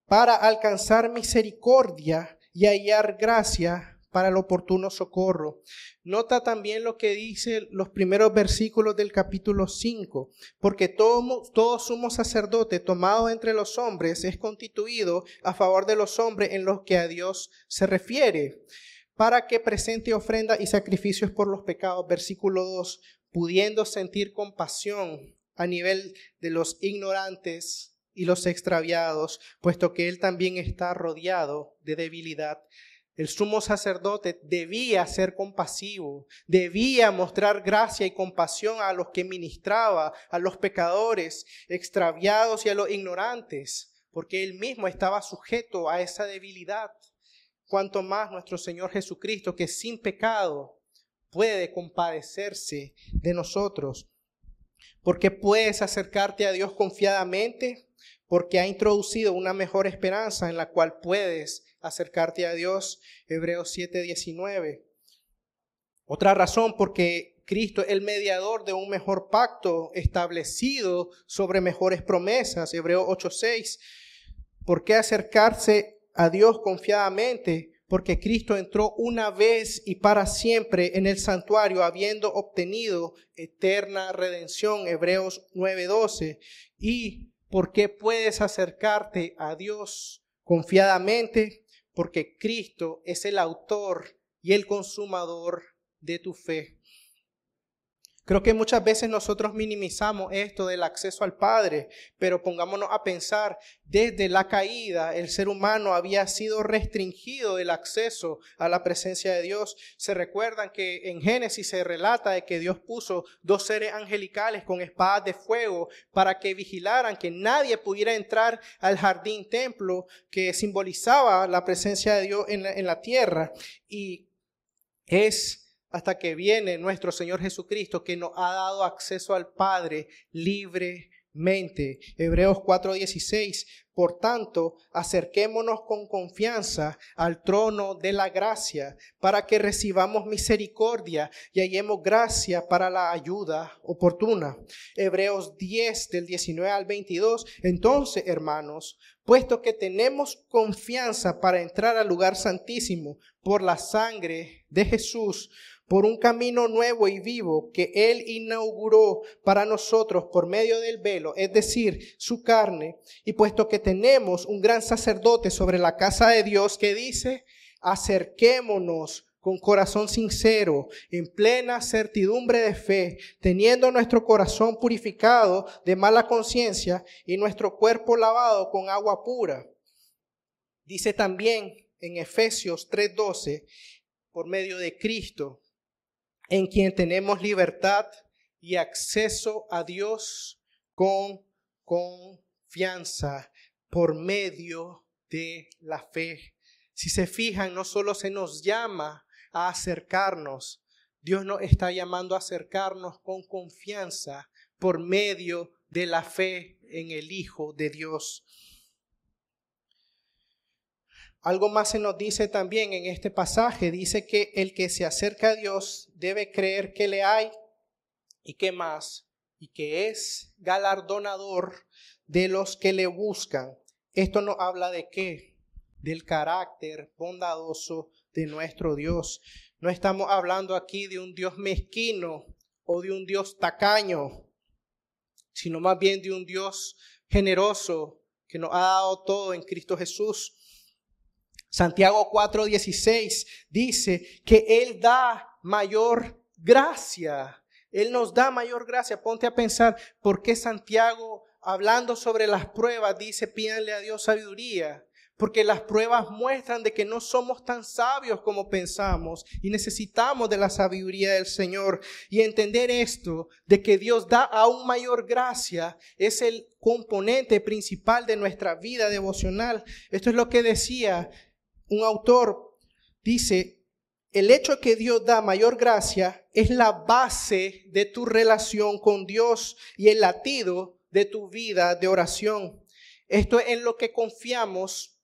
para alcanzar misericordia y hallar gracia para el oportuno socorro. Nota también lo que dice los primeros versículos del capítulo 5, porque todo sumo sacerdote tomado entre los hombres es constituido a favor de los hombres en los que a Dios se refiere, para que presente ofrenda y sacrificios por los pecados. Versículo 2, pudiendo sentir compasión a nivel de los ignorantes y los extraviados, puesto que él también está rodeado de debilidad. El sumo sacerdote debía ser compasivo, debía mostrar gracia y compasión a los que ministraba, a los pecadores extraviados y a los ignorantes, porque él mismo estaba sujeto a esa debilidad. Cuanto más nuestro Señor Jesucristo, que sin pecado puede compadecerse de nosotros. Porque puedes acercarte a Dios confiadamente, porque ha introducido una mejor esperanza en la cual puedes acercarte a Dios. Hebreos 7:19. Otra razón, porque Cristo es el mediador de un mejor pacto establecido sobre mejores promesas. Hebreos 8:6. ¿Por qué acercarse a Dios confiadamente? Porque Cristo entró una vez y para siempre en el santuario, habiendo obtenido eterna redención. Hebreos 9:12. ¿Y por qué puedes acercarte a Dios confiadamente? Porque Cristo es el autor y el consumador de tu fe. Creo que muchas veces nosotros minimizamos esto del acceso al Padre, pero pongámonos a pensar, desde la caída el ser humano había sido restringido del acceso a la presencia de Dios. Se recuerdan que en Génesis se relata de que Dios puso 2 seres angelicales con espadas de fuego para que vigilaran que nadie pudiera entrar al jardín templo que simbolizaba la presencia de Dios en la tierra. Y es hasta que viene nuestro Señor Jesucristo, que nos ha dado acceso al Padre libremente. Hebreos 4:16. Por tanto, acerquémonos con confianza al trono de la gracia, para que recibamos misericordia y hallemos gracia para la ayuda oportuna. Hebreos 10, del 19 al 22. Entonces, hermanos, puesto que tenemos confianza para entrar al lugar santísimo por la sangre de Jesús, por un camino nuevo y vivo que Él inauguró para nosotros por medio del velo, es decir, su carne, y puesto que tenemos un gran sacerdote sobre la casa de Dios que dice, acerquémonos con corazón sincero, en plena certidumbre de fe, teniendo nuestro corazón purificado de mala conciencia y nuestro cuerpo lavado con agua pura. Dice también en Efesios 3:12, por medio de Cristo, en quien tenemos libertad y acceso a Dios con confianza por medio de la fe. Si se fijan, no solo se nos llama a acercarnos, Dios nos está llamando a acercarnos con confianza por medio de la fe en el Hijo de Dios. Algo más se nos dice también en este pasaje. Dice que el que se acerca a Dios debe creer que le hay y que más, y que es galardonador de los que le buscan. Esto nos habla de qué? Del carácter bondadoso de nuestro Dios. No estamos hablando aquí de un Dios mezquino o de un Dios tacaño, sino más bien de un Dios generoso que nos ha dado todo en Cristo Jesús. Santiago 4:16 dice que Él da mayor gracia. Él nos da mayor gracia. Ponte a pensar por qué Santiago, hablando sobre las pruebas, dice pídanle a Dios sabiduría. Porque las pruebas muestran de que no somos tan sabios como pensamos y necesitamos de la sabiduría del Señor. Y entender esto, de que Dios da aún mayor gracia, es el componente principal de nuestra vida devocional. Esto es lo que decía un autor, dice, el hecho que Dios da mayor gracia es la base de tu relación con Dios y el latido de tu vida de oración. Esto es en lo que confiamos,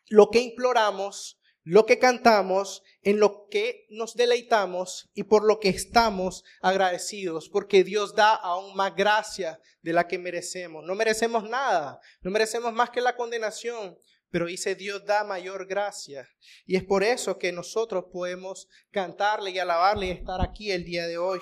lo que imploramos, lo que cantamos, en lo que nos deleitamos y por lo que estamos agradecidos, porque Dios da aún más gracia de la que merecemos. No merecemos nada, no merecemos más que la condenación, pero dice Dios da mayor gracia. Y es por eso que nosotros podemos cantarle y alabarle y estar aquí el día de hoy.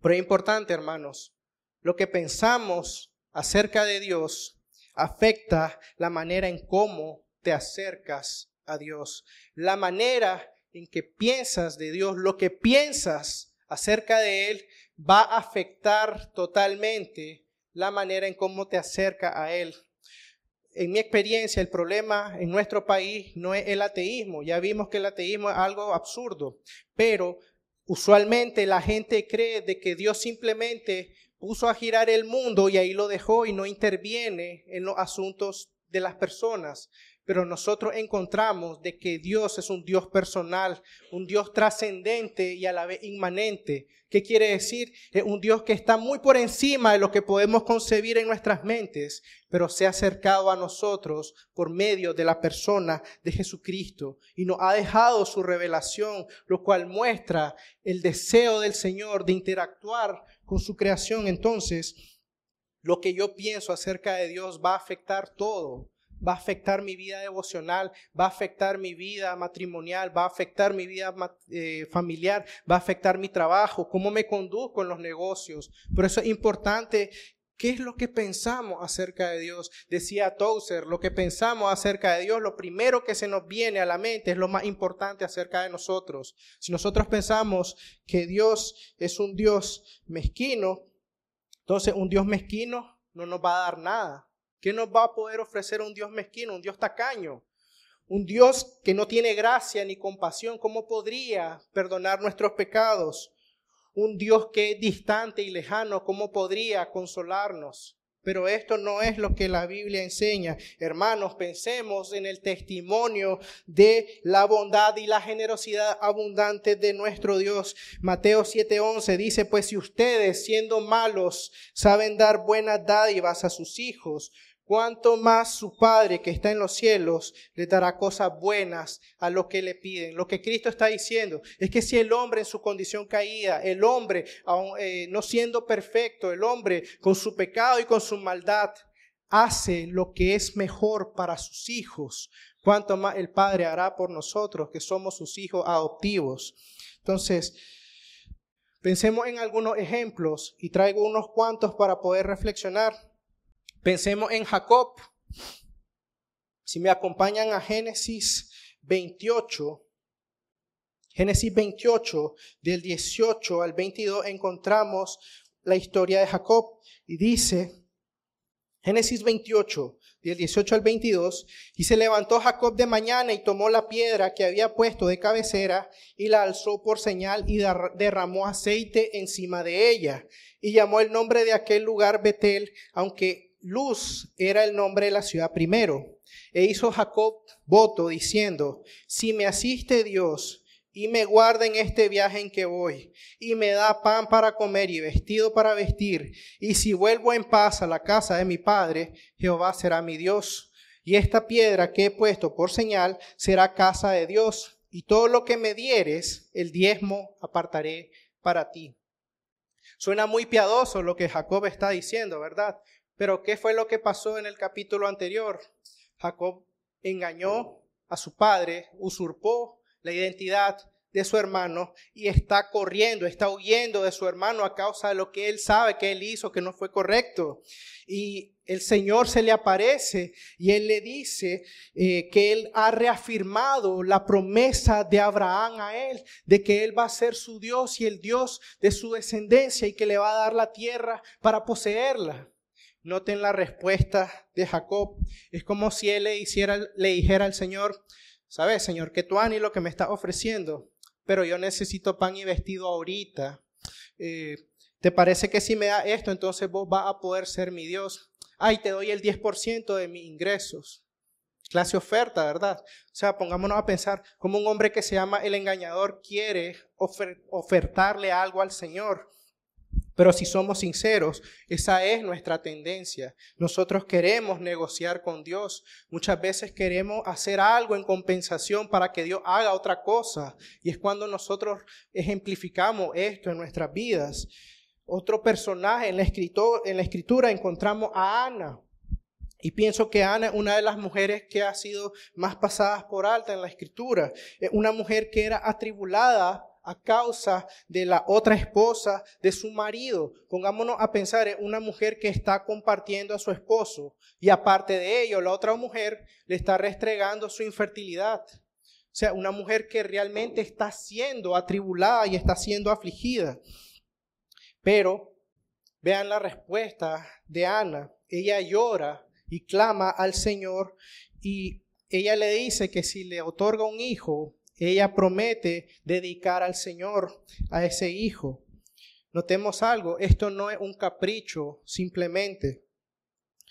Pero es importante, hermanos, lo que pensamos acerca de Dios afecta la manera en cómo te acercas a Dios. La manera en que piensas de Dios, lo que piensas acerca de Él, va a afectar totalmente la manera en cómo te acercas a Él. En mi experiencia, el problema en nuestro país no es el ateísmo. Ya vimos que el ateísmo es algo absurdo, pero usualmente la gente cree de que Dios simplemente puso a girar el mundo y ahí lo dejó y no interviene en los asuntos de las personas. Pero nosotros encontramos de que Dios es un Dios personal, un Dios trascendente y a la vez inmanente. ¿Qué quiere decir? Es un Dios que está muy por encima de lo que podemos concebir en nuestras mentes, pero se ha acercado a nosotros por medio de la persona de Jesucristo y nos ha dejado su revelación, lo cual muestra el deseo del Señor de interactuar con su creación. Entonces, lo que yo pienso acerca de Dios va a afectar todo. Va a afectar mi vida devocional, va a afectar mi vida matrimonial, va a afectar mi vida familiar, va a afectar mi trabajo, cómo me conduzco en los negocios. Por eso es importante, ¿qué es lo que pensamos acerca de Dios? Decía Tozer, lo que pensamos acerca de Dios, lo primero que se nos viene a la mente es lo más importante acerca de nosotros. Si nosotros pensamos que Dios es un Dios mezquino, entonces un Dios mezquino no nos va a dar nada. ¿Qué nos va a poder ofrecer un Dios mezquino, un Dios tacaño? Un Dios que no tiene gracia ni compasión. ¿Cómo podría perdonar nuestros pecados? Un Dios que es distante y lejano. ¿Cómo podría consolarnos? Pero esto no es lo que la Biblia enseña. Hermanos, pensemos en el testimonio de la bondad y la generosidad abundante de nuestro Dios. Mateo 7:11 dice, pues si ustedes, siendo malos, saben dar buenas dádivas a sus hijos, cuánto más su Padre que está en los cielos les dará cosas buenas a los que le piden. Lo que Cristo está diciendo es que si el hombre en su condición caída, el hombre no siendo perfecto, el hombre con su pecado y con su maldad, hace lo que es mejor para sus hijos, cuánto más el Padre hará por nosotros que somos sus hijos adoptivos. Entonces, pensemos en algunos ejemplos y traigo unos cuantos para poder reflexionar. Pensemos en Jacob. Si me acompañan a Génesis 28, del 18 al 22, encontramos la historia de Jacob. Y dice, Génesis 28, del 18 al 22, y se levantó Jacob de mañana y tomó la piedra que había puesto de cabecera y la alzó por señal y derramó aceite encima de ella. Y llamó el nombre de aquel lugar Betel, aunque Luz era el nombre de la ciudad primero. E hizo Jacob voto diciendo, si me asiste Dios y me guarda en este viaje en que voy, y me da pan para comer y vestido para vestir, y si vuelvo en paz a la casa de mi padre, Jehová será mi Dios. Y esta piedra que he puesto por señal será casa de Dios, y todo lo que me dieres, el diezmo apartaré para ti. Suena muy piadoso lo que Jacob está diciendo, ¿verdad? Pero ¿qué fue lo que pasó en el capítulo anterior? Jacob engañó a su padre, usurpó la identidad de su hermano y está corriendo, está huyendo de su hermano a causa de lo que él sabe que él hizo, que no fue correcto. Y el Señor se le aparece y él le dice que él ha reafirmado la promesa de Abraham a él, de que él va a ser su Dios y el Dios de su descendencia y que le va a dar la tierra para poseerla. Noten la respuesta de Jacob. Es como si él le dijera al Señor, ¿sabes, Señor, que tú ni lo que me estás ofreciendo? Pero yo necesito pan y vestido ahorita. ¿Te parece que si me da esto, entonces vos vas a poder ser mi Dios? Ay, te doy el 10% de mis ingresos. Clase oferta, ¿verdad? O sea, pongámonos a pensar cómo un hombre que se llama el engañador quiere ofertarle algo al Señor. Pero si somos sinceros, esa es nuestra tendencia. Nosotros queremos negociar con Dios. Muchas veces queremos hacer algo en compensación para que Dios haga otra cosa. Y es cuando nosotros ejemplificamos esto en nuestras vidas. Otro personaje en la escritura encontramos a Ana. Y pienso que Ana es una de las mujeres que ha sido más pasadas por alta en la escritura. Es una mujer que era atribulada a causa de la otra esposa de su marido. Pongámonos a pensar en una mujer que está compartiendo a su esposo y aparte de ello, la otra mujer le está restregando su infertilidad. O sea, una mujer que realmente está siendo atribulada y está siendo afligida. Pero vean la respuesta de Ana. Ella llora y clama al Señor y ella le dice que si le otorga un hijo, ella promete dedicar al Señor a ese hijo. Notemos algo, esto no es un capricho simplemente.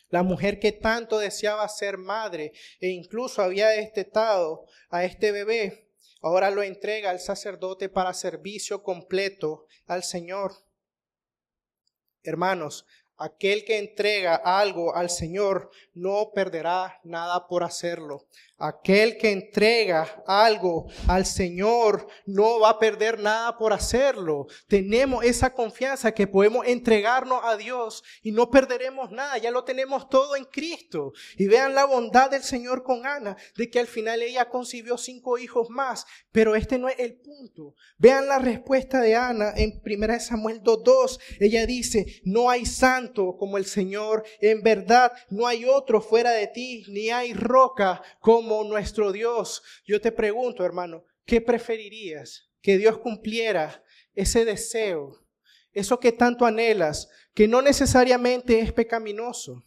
La mujer que tanto deseaba ser madre e incluso había destetado a este bebé, ahora lo entrega al sacerdote para servicio completo al Señor. Hermanos, aquel que entrega algo al Señor no perderá nada por hacerlo. Aquel que entrega algo al Señor no va a perder nada por hacerlo. Tenemos esa confianza que podemos entregarnos a Dios y no perderemos nada. Ya lo tenemos todo en Cristo. Y vean la bondad del Señor con Ana, de que al final ella concibió 5 hijos más. Pero este no es el punto. Vean la respuesta de Ana en 1 Samuel 2:2. Ella dice, no hay santo como el Señor. En verdad no hay otro fuera de ti, ni hay roca como nuestro Dios. Yo te pregunto, hermano, ¿qué preferirías? ¿Que Dios cumpliera ese deseo, eso que tanto anhelas, que no necesariamente es pecaminoso?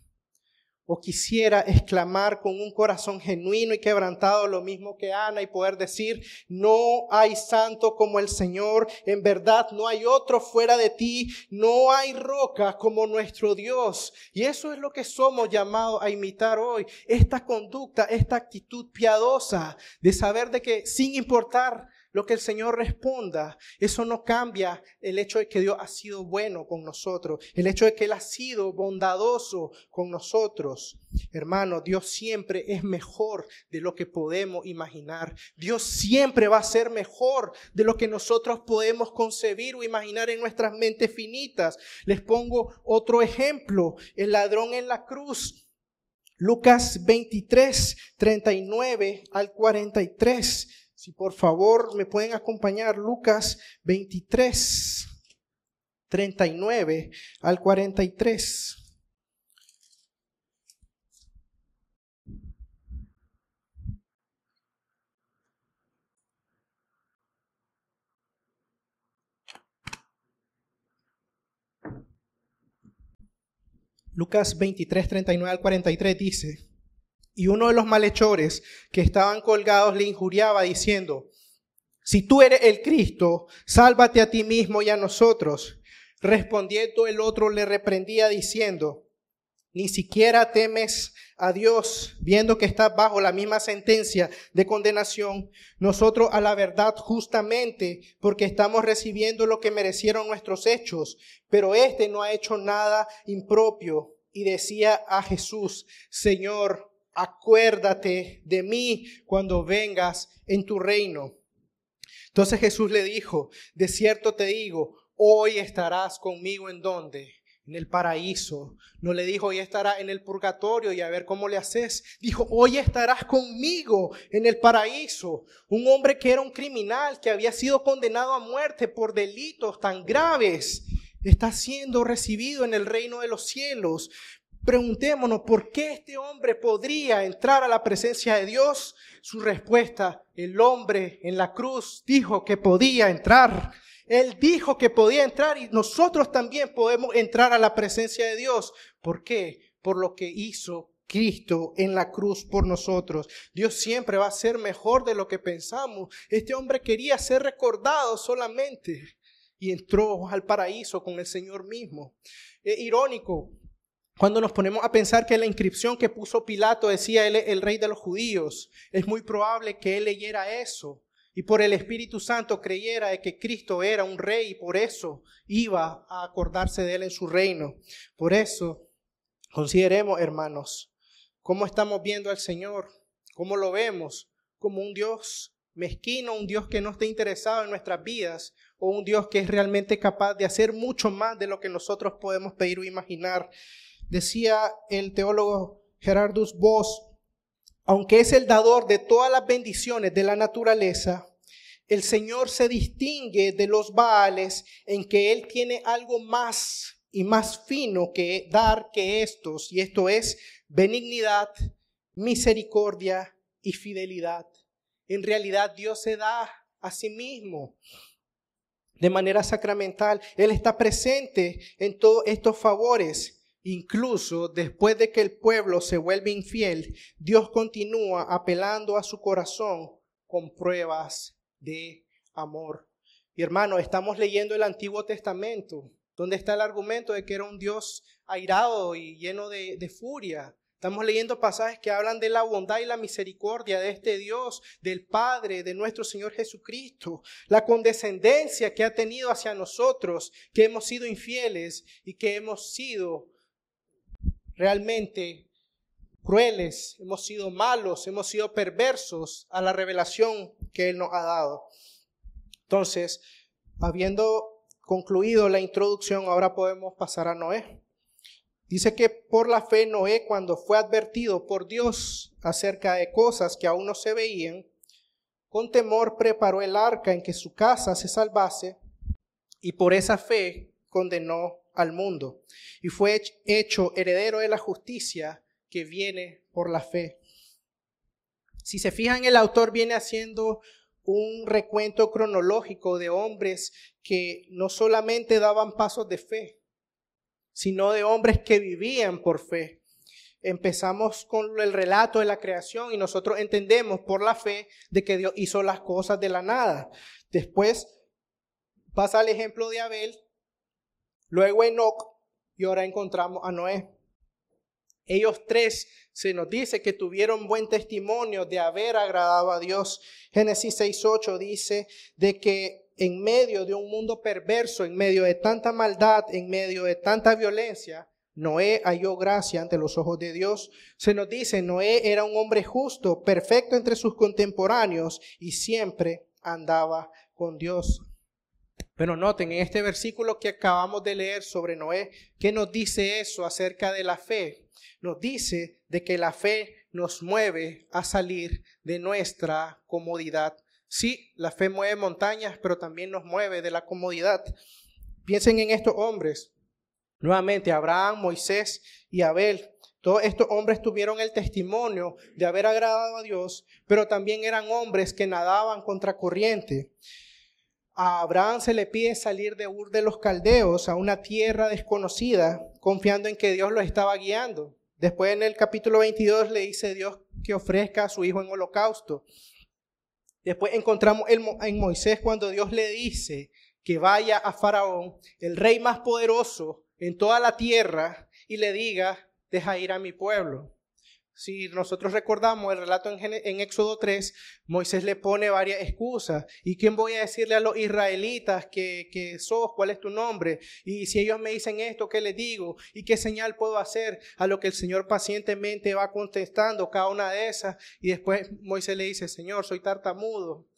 ¿O quisiera exclamar con un corazón genuino y quebrantado lo mismo que Ana y poder decir, no hay santo como el Señor, en verdad no hay otro fuera de ti, no hay roca como nuestro Dios? Y eso es lo que somos llamados a imitar hoy, esta conducta, esta actitud piadosa de saber de que sin importar lo que el Señor responda, eso no cambia el hecho de que Dios ha sido bueno con nosotros, el hecho de que Él ha sido bondadoso con nosotros. Hermano, Dios siempre es mejor de lo que podemos imaginar. Dios siempre va a ser mejor de lo que nosotros podemos concebir o imaginar en nuestras mentes finitas. Les pongo otro ejemplo, el ladrón en la cruz. Lucas 23, 39 al 43. Si por favor me pueden acompañar, Lucas 23, 39 al 43. Lucas 23, 39 al 43 dice, y uno de los malhechores que estaban colgados le injuriaba diciendo, si tú eres el Cristo, sálvate a ti mismo y a nosotros. Respondiendo el otro le reprendía diciendo, ni siquiera temes a Dios, viendo que estás bajo la misma sentencia de condenación. Nosotros a la verdad justamente, porque estamos recibiendo lo que merecieron nuestros hechos, pero este no ha hecho nada impropio. Y decía a Jesús, Señor, acuérdate de mí cuando vengas en tu reino. Entonces Jesús le dijo, de cierto te digo, hoy estarás conmigo ¿en dónde? En el paraíso. No le dijo, hoy estarás en el purgatorio y a ver cómo le haces. Dijo, hoy estarás conmigo en el paraíso. Un hombre que era un criminal, que había sido condenado a muerte por delitos tan graves, está siendo recibido en el reino de los cielos. Preguntémonos, ¿por qué este hombre podría entrar a la presencia de Dios? Su respuesta, el hombre en la cruz dijo que podía entrar. Él dijo que podía entrar y nosotros también podemos entrar a la presencia de Dios. ¿Por qué? Por lo que hizo Cristo en la cruz por nosotros. Dios siempre va a ser mejor de lo que pensamos. Este hombre quería ser recordado solamente y entró al paraíso con el Señor mismo. Es irónico cuando nos ponemos a pensar que la inscripción que puso Pilato decía, él es el rey de los judíos. Es muy probable que él leyera eso y por el Espíritu Santo creyera de que Cristo era un rey y por eso iba a acordarse de él en su reino. Por eso, consideremos, hermanos, cómo estamos viendo al Señor, cómo lo vemos, como un Dios mezquino, un Dios que no está interesado en nuestras vidas, o un Dios que es realmente capaz de hacer mucho más de lo que nosotros podemos pedir o imaginar. Decía el teólogo Gerardus Voss, aunque es el dador de todas las bendiciones de la naturaleza, el Señor se distingue de los Baales en que Él tiene algo más y más fino que dar que estos, y esto es benignidad, misericordia y fidelidad. En realidad Dios se da a sí mismo de manera sacramental. Él está presente en todos estos favores. Incluso después de que el pueblo se vuelve infiel, Dios continúa apelando a su corazón con pruebas de amor. Y hermano, estamos leyendo el Antiguo Testamento, donde está el argumento de que era un Dios airado y lleno de furia. Estamos leyendo pasajes que hablan de la bondad y la misericordia de este Dios, del Padre, de nuestro Señor Jesucristo, la condescendencia que ha tenido hacia nosotros, que hemos sido infieles y que hemos sido realmente crueles, hemos sido malos, hemos sido perversos a la revelación que Él nos ha dado. Entonces, habiendo concluido la introducción, ahora podemos pasar a Noé. Dice que por la fe Noé, cuando fue advertido por Dios acerca de cosas que aún no se veían, con temor preparó el arca en que su casa se salvase, y por esa fe condenó al mundo y fue hecho heredero de la justicia que viene por la fe. Si se fijan, el autor viene haciendo un recuento cronológico de hombres que no solamente daban pasos de fe, sino de hombres que vivían por fe. Empezamos con el relato de la creación y nosotros entendemos por la fe de que Dios hizo las cosas de la nada. Después pasa el ejemplo de Abel, luego Enoc y ahora encontramos a Noé. Ellos tres se nos dice que tuvieron buen testimonio de haber agradado a Dios. Génesis 6:8 dice de que en medio de un mundo perverso, en medio de tanta maldad, en medio de tanta violencia, Noé halló gracia ante los ojos de Dios. Se nos dice, Noé era un hombre justo, perfecto entre sus contemporáneos y siempre andaba con Dios. Pero noten, en este versículo que acabamos de leer sobre Noé, ¿qué nos dice eso acerca de la fe? Nos dice de que la fe nos mueve a salir de nuestra comodidad. Sí, la fe mueve montañas, pero también nos mueve de la comodidad. Piensen en estos hombres. Nuevamente, Abraham, Moisés y Abel. Todos estos hombres tuvieron el testimonio de haber agradado a Dios, pero también eran hombres que nadaban contracorriente. A Abraham se le pide salir de Ur de los Caldeos a una tierra desconocida, confiando en que Dios lo estaba guiando. Después en el capítulo 22 le dice Dios que ofrezca a su hijo en holocausto. Después encontramos en Moisés cuando Dios le dice que vaya a Faraón, el rey más poderoso en toda la tierra, y le diga, deja ir a mi pueblo. Si nosotros recordamos el relato en Éxodo 3, Moisés le pone varias excusas. ¿Y quién voy a decirle a los israelitas que sos? ¿Cuál es tu nombre? Y si ellos me dicen esto, ¿qué les digo? ¿Y qué señal puedo hacer? A lo que el Señor pacientemente va contestando cada una de esas. Y después Moisés le dice, Señor, soy tartamudo.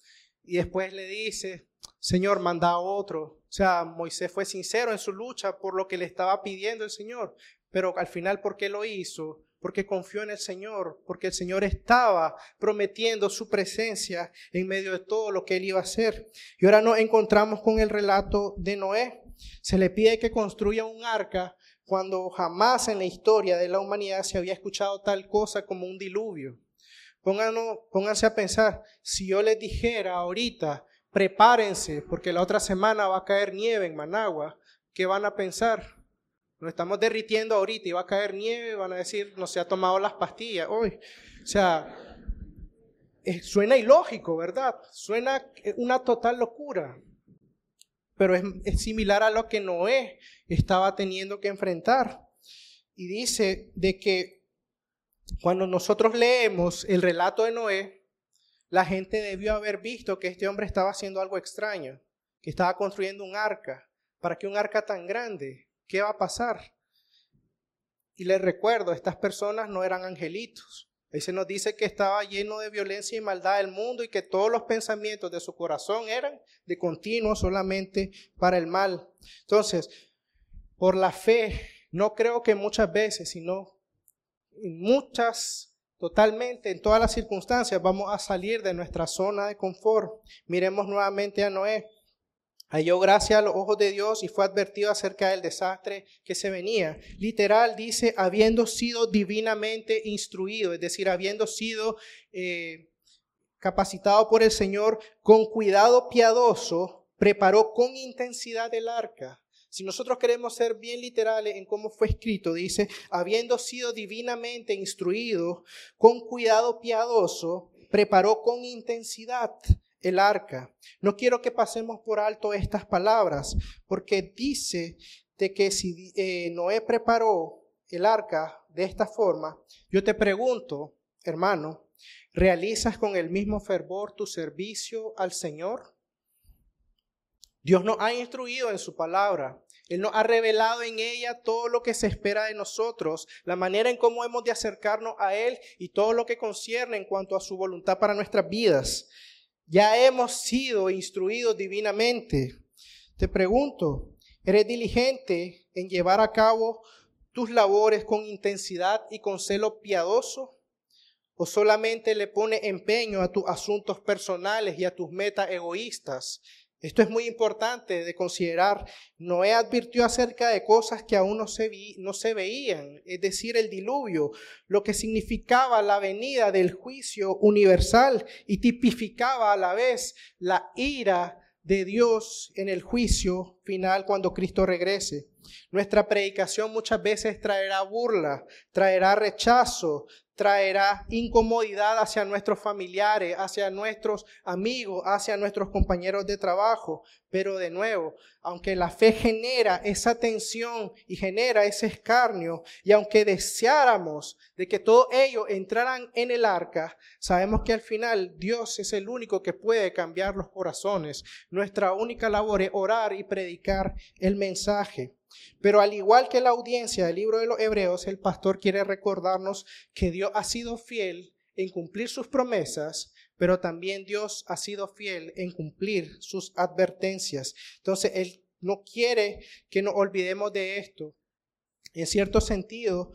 Y después le dice, Señor, manda a otro. O sea, Moisés fue sincero en su lucha por lo que le estaba pidiendo el Señor. Pero al final, ¿por qué lo hizo? Porque confió en el Señor, porque el Señor estaba prometiendo su presencia en medio de todo lo que Él iba a hacer. Y ahora nos encontramos con el relato de Noé. Se le pide que construya un arca cuando jamás en la historia de la humanidad se había escuchado tal cosa como un diluvio. Pónganse a pensar, si yo les dijera ahorita, prepárense porque la otra semana va a caer nieve en Managua, ¿qué van a pensar? Nos estamos derritiendo ahorita y va a caer nieve, van a decir, no se ha tomado las pastillas hoy. O sea, suena ilógico, ¿verdad? Suena una total locura. Pero es similar a lo que Noé estaba teniendo que enfrentar. Y dice de que cuando nosotros leemos el relato de Noé, La gente debió haber visto que este hombre estaba haciendo algo extraño, que estaba construyendo un arca. ¿Para qué un arca tan grande? ¿Qué va a pasar? Y les recuerdo, estas personas no eran angelitos. Ahí se nos dice que estaba lleno de violencia y maldad el mundo y que todos los pensamientos de su corazón eran de continuo solamente para el mal. Entonces, por la fe, no creo que muchas veces, sino en muchas, totalmente, en todas las circunstancias, vamos a salir de nuestra zona de confort. Miremos nuevamente a Noé. Halló gracia a los ojos de Dios y fue advertido acerca del desastre que se venía. Literal dice, habiendo sido divinamente instruido, es decir, habiendo sido capacitado por el Señor, con cuidado piadoso, preparó con intensidad el arca. Si nosotros queremos ser bien literales en cómo fue escrito, dice, habiendo sido divinamente instruido, con cuidado piadoso, preparó con intensidad el arca. No quiero que pasemos por alto estas palabras, porque dice de que si Noé preparó el arca de esta forma, yo te pregunto, hermano, ¿realizas con el mismo fervor tu servicio al Señor? Dios nos ha instruido en su palabra. Él nos ha revelado en ella todo lo que se espera de nosotros, la manera en cómo hemos de acercarnos a Él y todo lo que concierne en cuanto a su voluntad para nuestras vidas. Ya hemos sido instruidos divinamente. Te pregunto, ¿eres diligente en llevar a cabo tus labores con intensidad y con celo piadoso? ¿O solamente le pones empeño a tus asuntos personales y a tus metas egoístas? Esto es muy importante de considerar. Noé advirtió acerca de cosas que aún no se veían, es decir, el diluvio, lo que significaba la venida del juicio universal y tipificaba a la vez la ira de Dios en el juicio final cuando Cristo regrese. Nuestra predicación muchas veces traerá burla, traerá rechazo, traerá incomodidad hacia nuestros familiares, hacia nuestros amigos, hacia nuestros compañeros de trabajo. Pero de nuevo, aunque la fe genera esa tensión y genera ese escarnio, y aunque deseáramos de que todos ellos entraran en el arca, sabemos que al final Dios es el único que puede cambiar los corazones. Nuestra única labor es orar y predicar el mensaje. Pero al igual que la audiencia del libro de los Hebreos, el pastor quiere recordarnos que Dios ha sido fiel en cumplir sus promesas, pero también Dios ha sido fiel en cumplir sus advertencias. Entonces, Él no quiere que nos olvidemos de esto. En cierto sentido,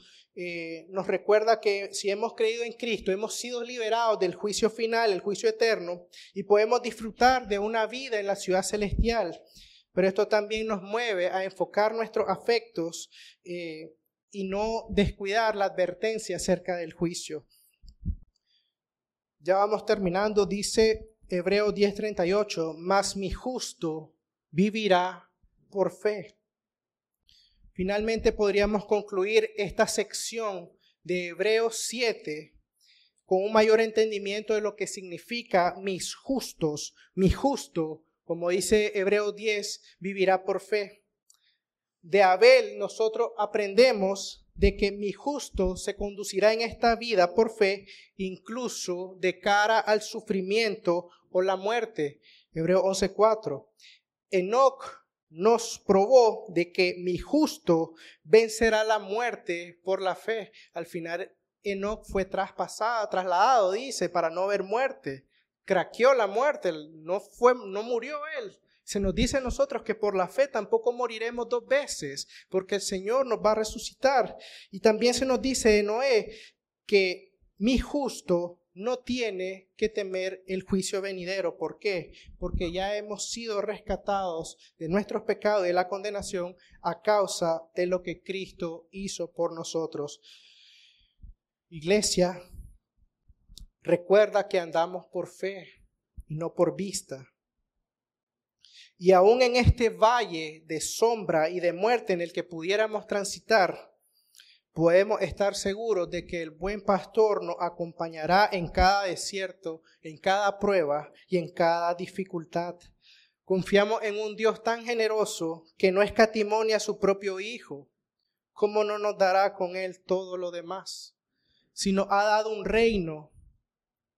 nos recuerda que si hemos creído en Cristo, hemos sido liberados del juicio final, el juicio eterno, y podemos disfrutar de una vida en la ciudad celestial. Pero esto también nos mueve a enfocar nuestros afectos y no descuidar la advertencia acerca del juicio. Ya vamos terminando, dice Hebreos 10:38, mas mi justo vivirá por fe. Finalmente podríamos concluir esta sección de Hebreos 7 con un mayor entendimiento de lo que significa mis justos, mi justo. Como dice Hebreos 10, vivirá por fe. De Abel nosotros aprendemos de que mi justo se conducirá en esta vida por fe, incluso de cara al sufrimiento o la muerte. Hebreos 11:4. Enoc nos probó de que mi justo vencerá la muerte por la fe. Al final Enoc fue trasladado, dice, para no ver muerte. Craqueó la muerte, no murió él. Se nos dice a nosotros que por la fe tampoco moriremos dos veces, porque el Señor nos va a resucitar. Y también se nos dice de Noé que mi justo no tiene que temer el juicio venidero. ¿Por qué? Porque ya hemos sido rescatados de nuestros pecados y de la condenación a causa de lo que Cristo hizo por nosotros. Iglesia, recuerda que andamos por fe y no por vista. Y aún en este valle de sombra y de muerte en el que pudiéramos transitar, podemos estar seguros de que el buen pastor nos acompañará en cada desierto, en cada prueba y en cada dificultad. Confiamos en un Dios tan generoso que no escatimó ni a su propio Hijo. ¿Cómo no nos dará con Él todo lo demás? Si nos ha dado un reino,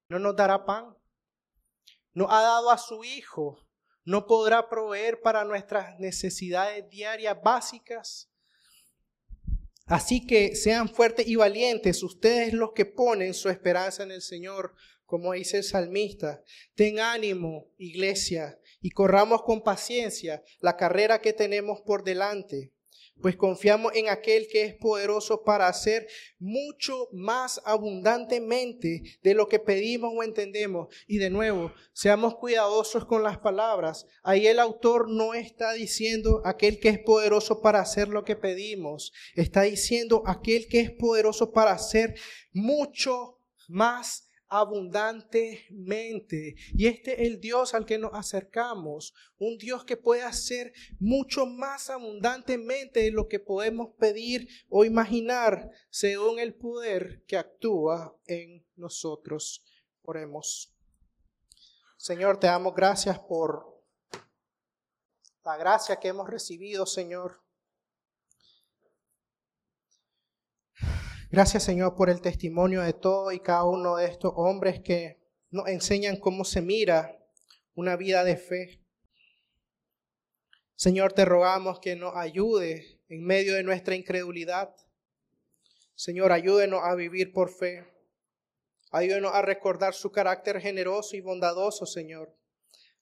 ¿no nos dará pan? nos ha dado a su Hijo, ¿no podrá proveer para nuestras necesidades diarias básicas? Así que sean fuertes y valientes, ustedes los que ponen su esperanza en el Señor, como dice el salmista. Ten ánimo, iglesia, y corramos con paciencia la carrera que tenemos por delante, pues confiamos en aquel que es poderoso para hacer mucho más abundantemente de lo que pedimos o entendemos. Y de nuevo, seamos cuidadosos con las palabras. Ahí el autor no está diciendo aquel que es poderoso para hacer lo que pedimos. Está diciendo aquel que es poderoso para hacer mucho más abundantemente. Y este es el Dios al que nos acercamos, un Dios que puede hacer mucho más abundantemente de lo que podemos pedir o imaginar, según el poder que actúa en nosotros. Oremos. Señor, te damos gracias por la gracia que hemos recibido, Señor. Gracias, Señor, por el testimonio de todos y cada uno de estos hombres que nos enseñan cómo se mira una vida de fe. Señor, te rogamos que nos ayude en medio de nuestra incredulidad. Señor, ayúdenos a vivir por fe. Ayúdenos a recordar su carácter generoso y bondadoso, Señor.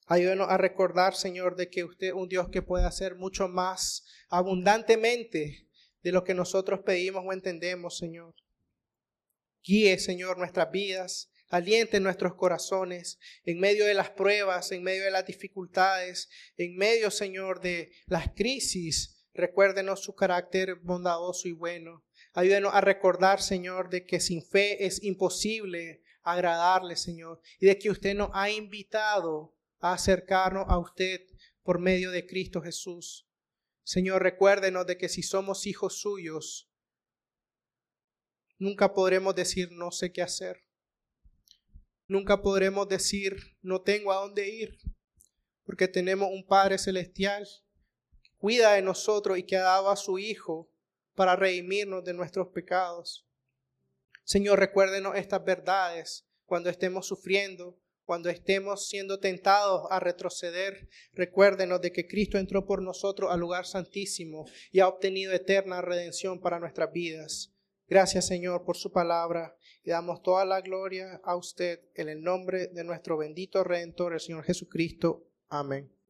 Ayúdenos a recordar, Señor, de que usted es un Dios que puede hacer mucho más abundantemente de lo que nosotros pedimos o entendemos, Señor. Guíe, Señor, nuestras vidas, aliente nuestros corazones en medio de las pruebas, en medio de las dificultades, en medio, Señor, de las crisis. Recuérdenos su carácter bondadoso y bueno. Ayúdenos a recordar, Señor, de que sin fe es imposible agradarle, Señor, y de que usted nos ha invitado a acercarnos a usted por medio de Cristo Jesús. Señor, recuérdenos de que si somos hijos suyos, nunca podremos decir no sé qué hacer. Nunca podremos decir no tengo a dónde ir, porque tenemos un Padre Celestial que cuida de nosotros y que ha dado a su Hijo para redimirnos de nuestros pecados. Señor, recuérdenos estas verdades cuando estemos sufriendo, cuando estemos siendo tentados a retroceder. Recuérdenos de que Cristo entró por nosotros al lugar santísimo y ha obtenido eterna redención para nuestras vidas. Gracias, Señor, por su palabra y damos toda la gloria a usted en el nombre de nuestro bendito Redentor, el Señor Jesucristo. Amén.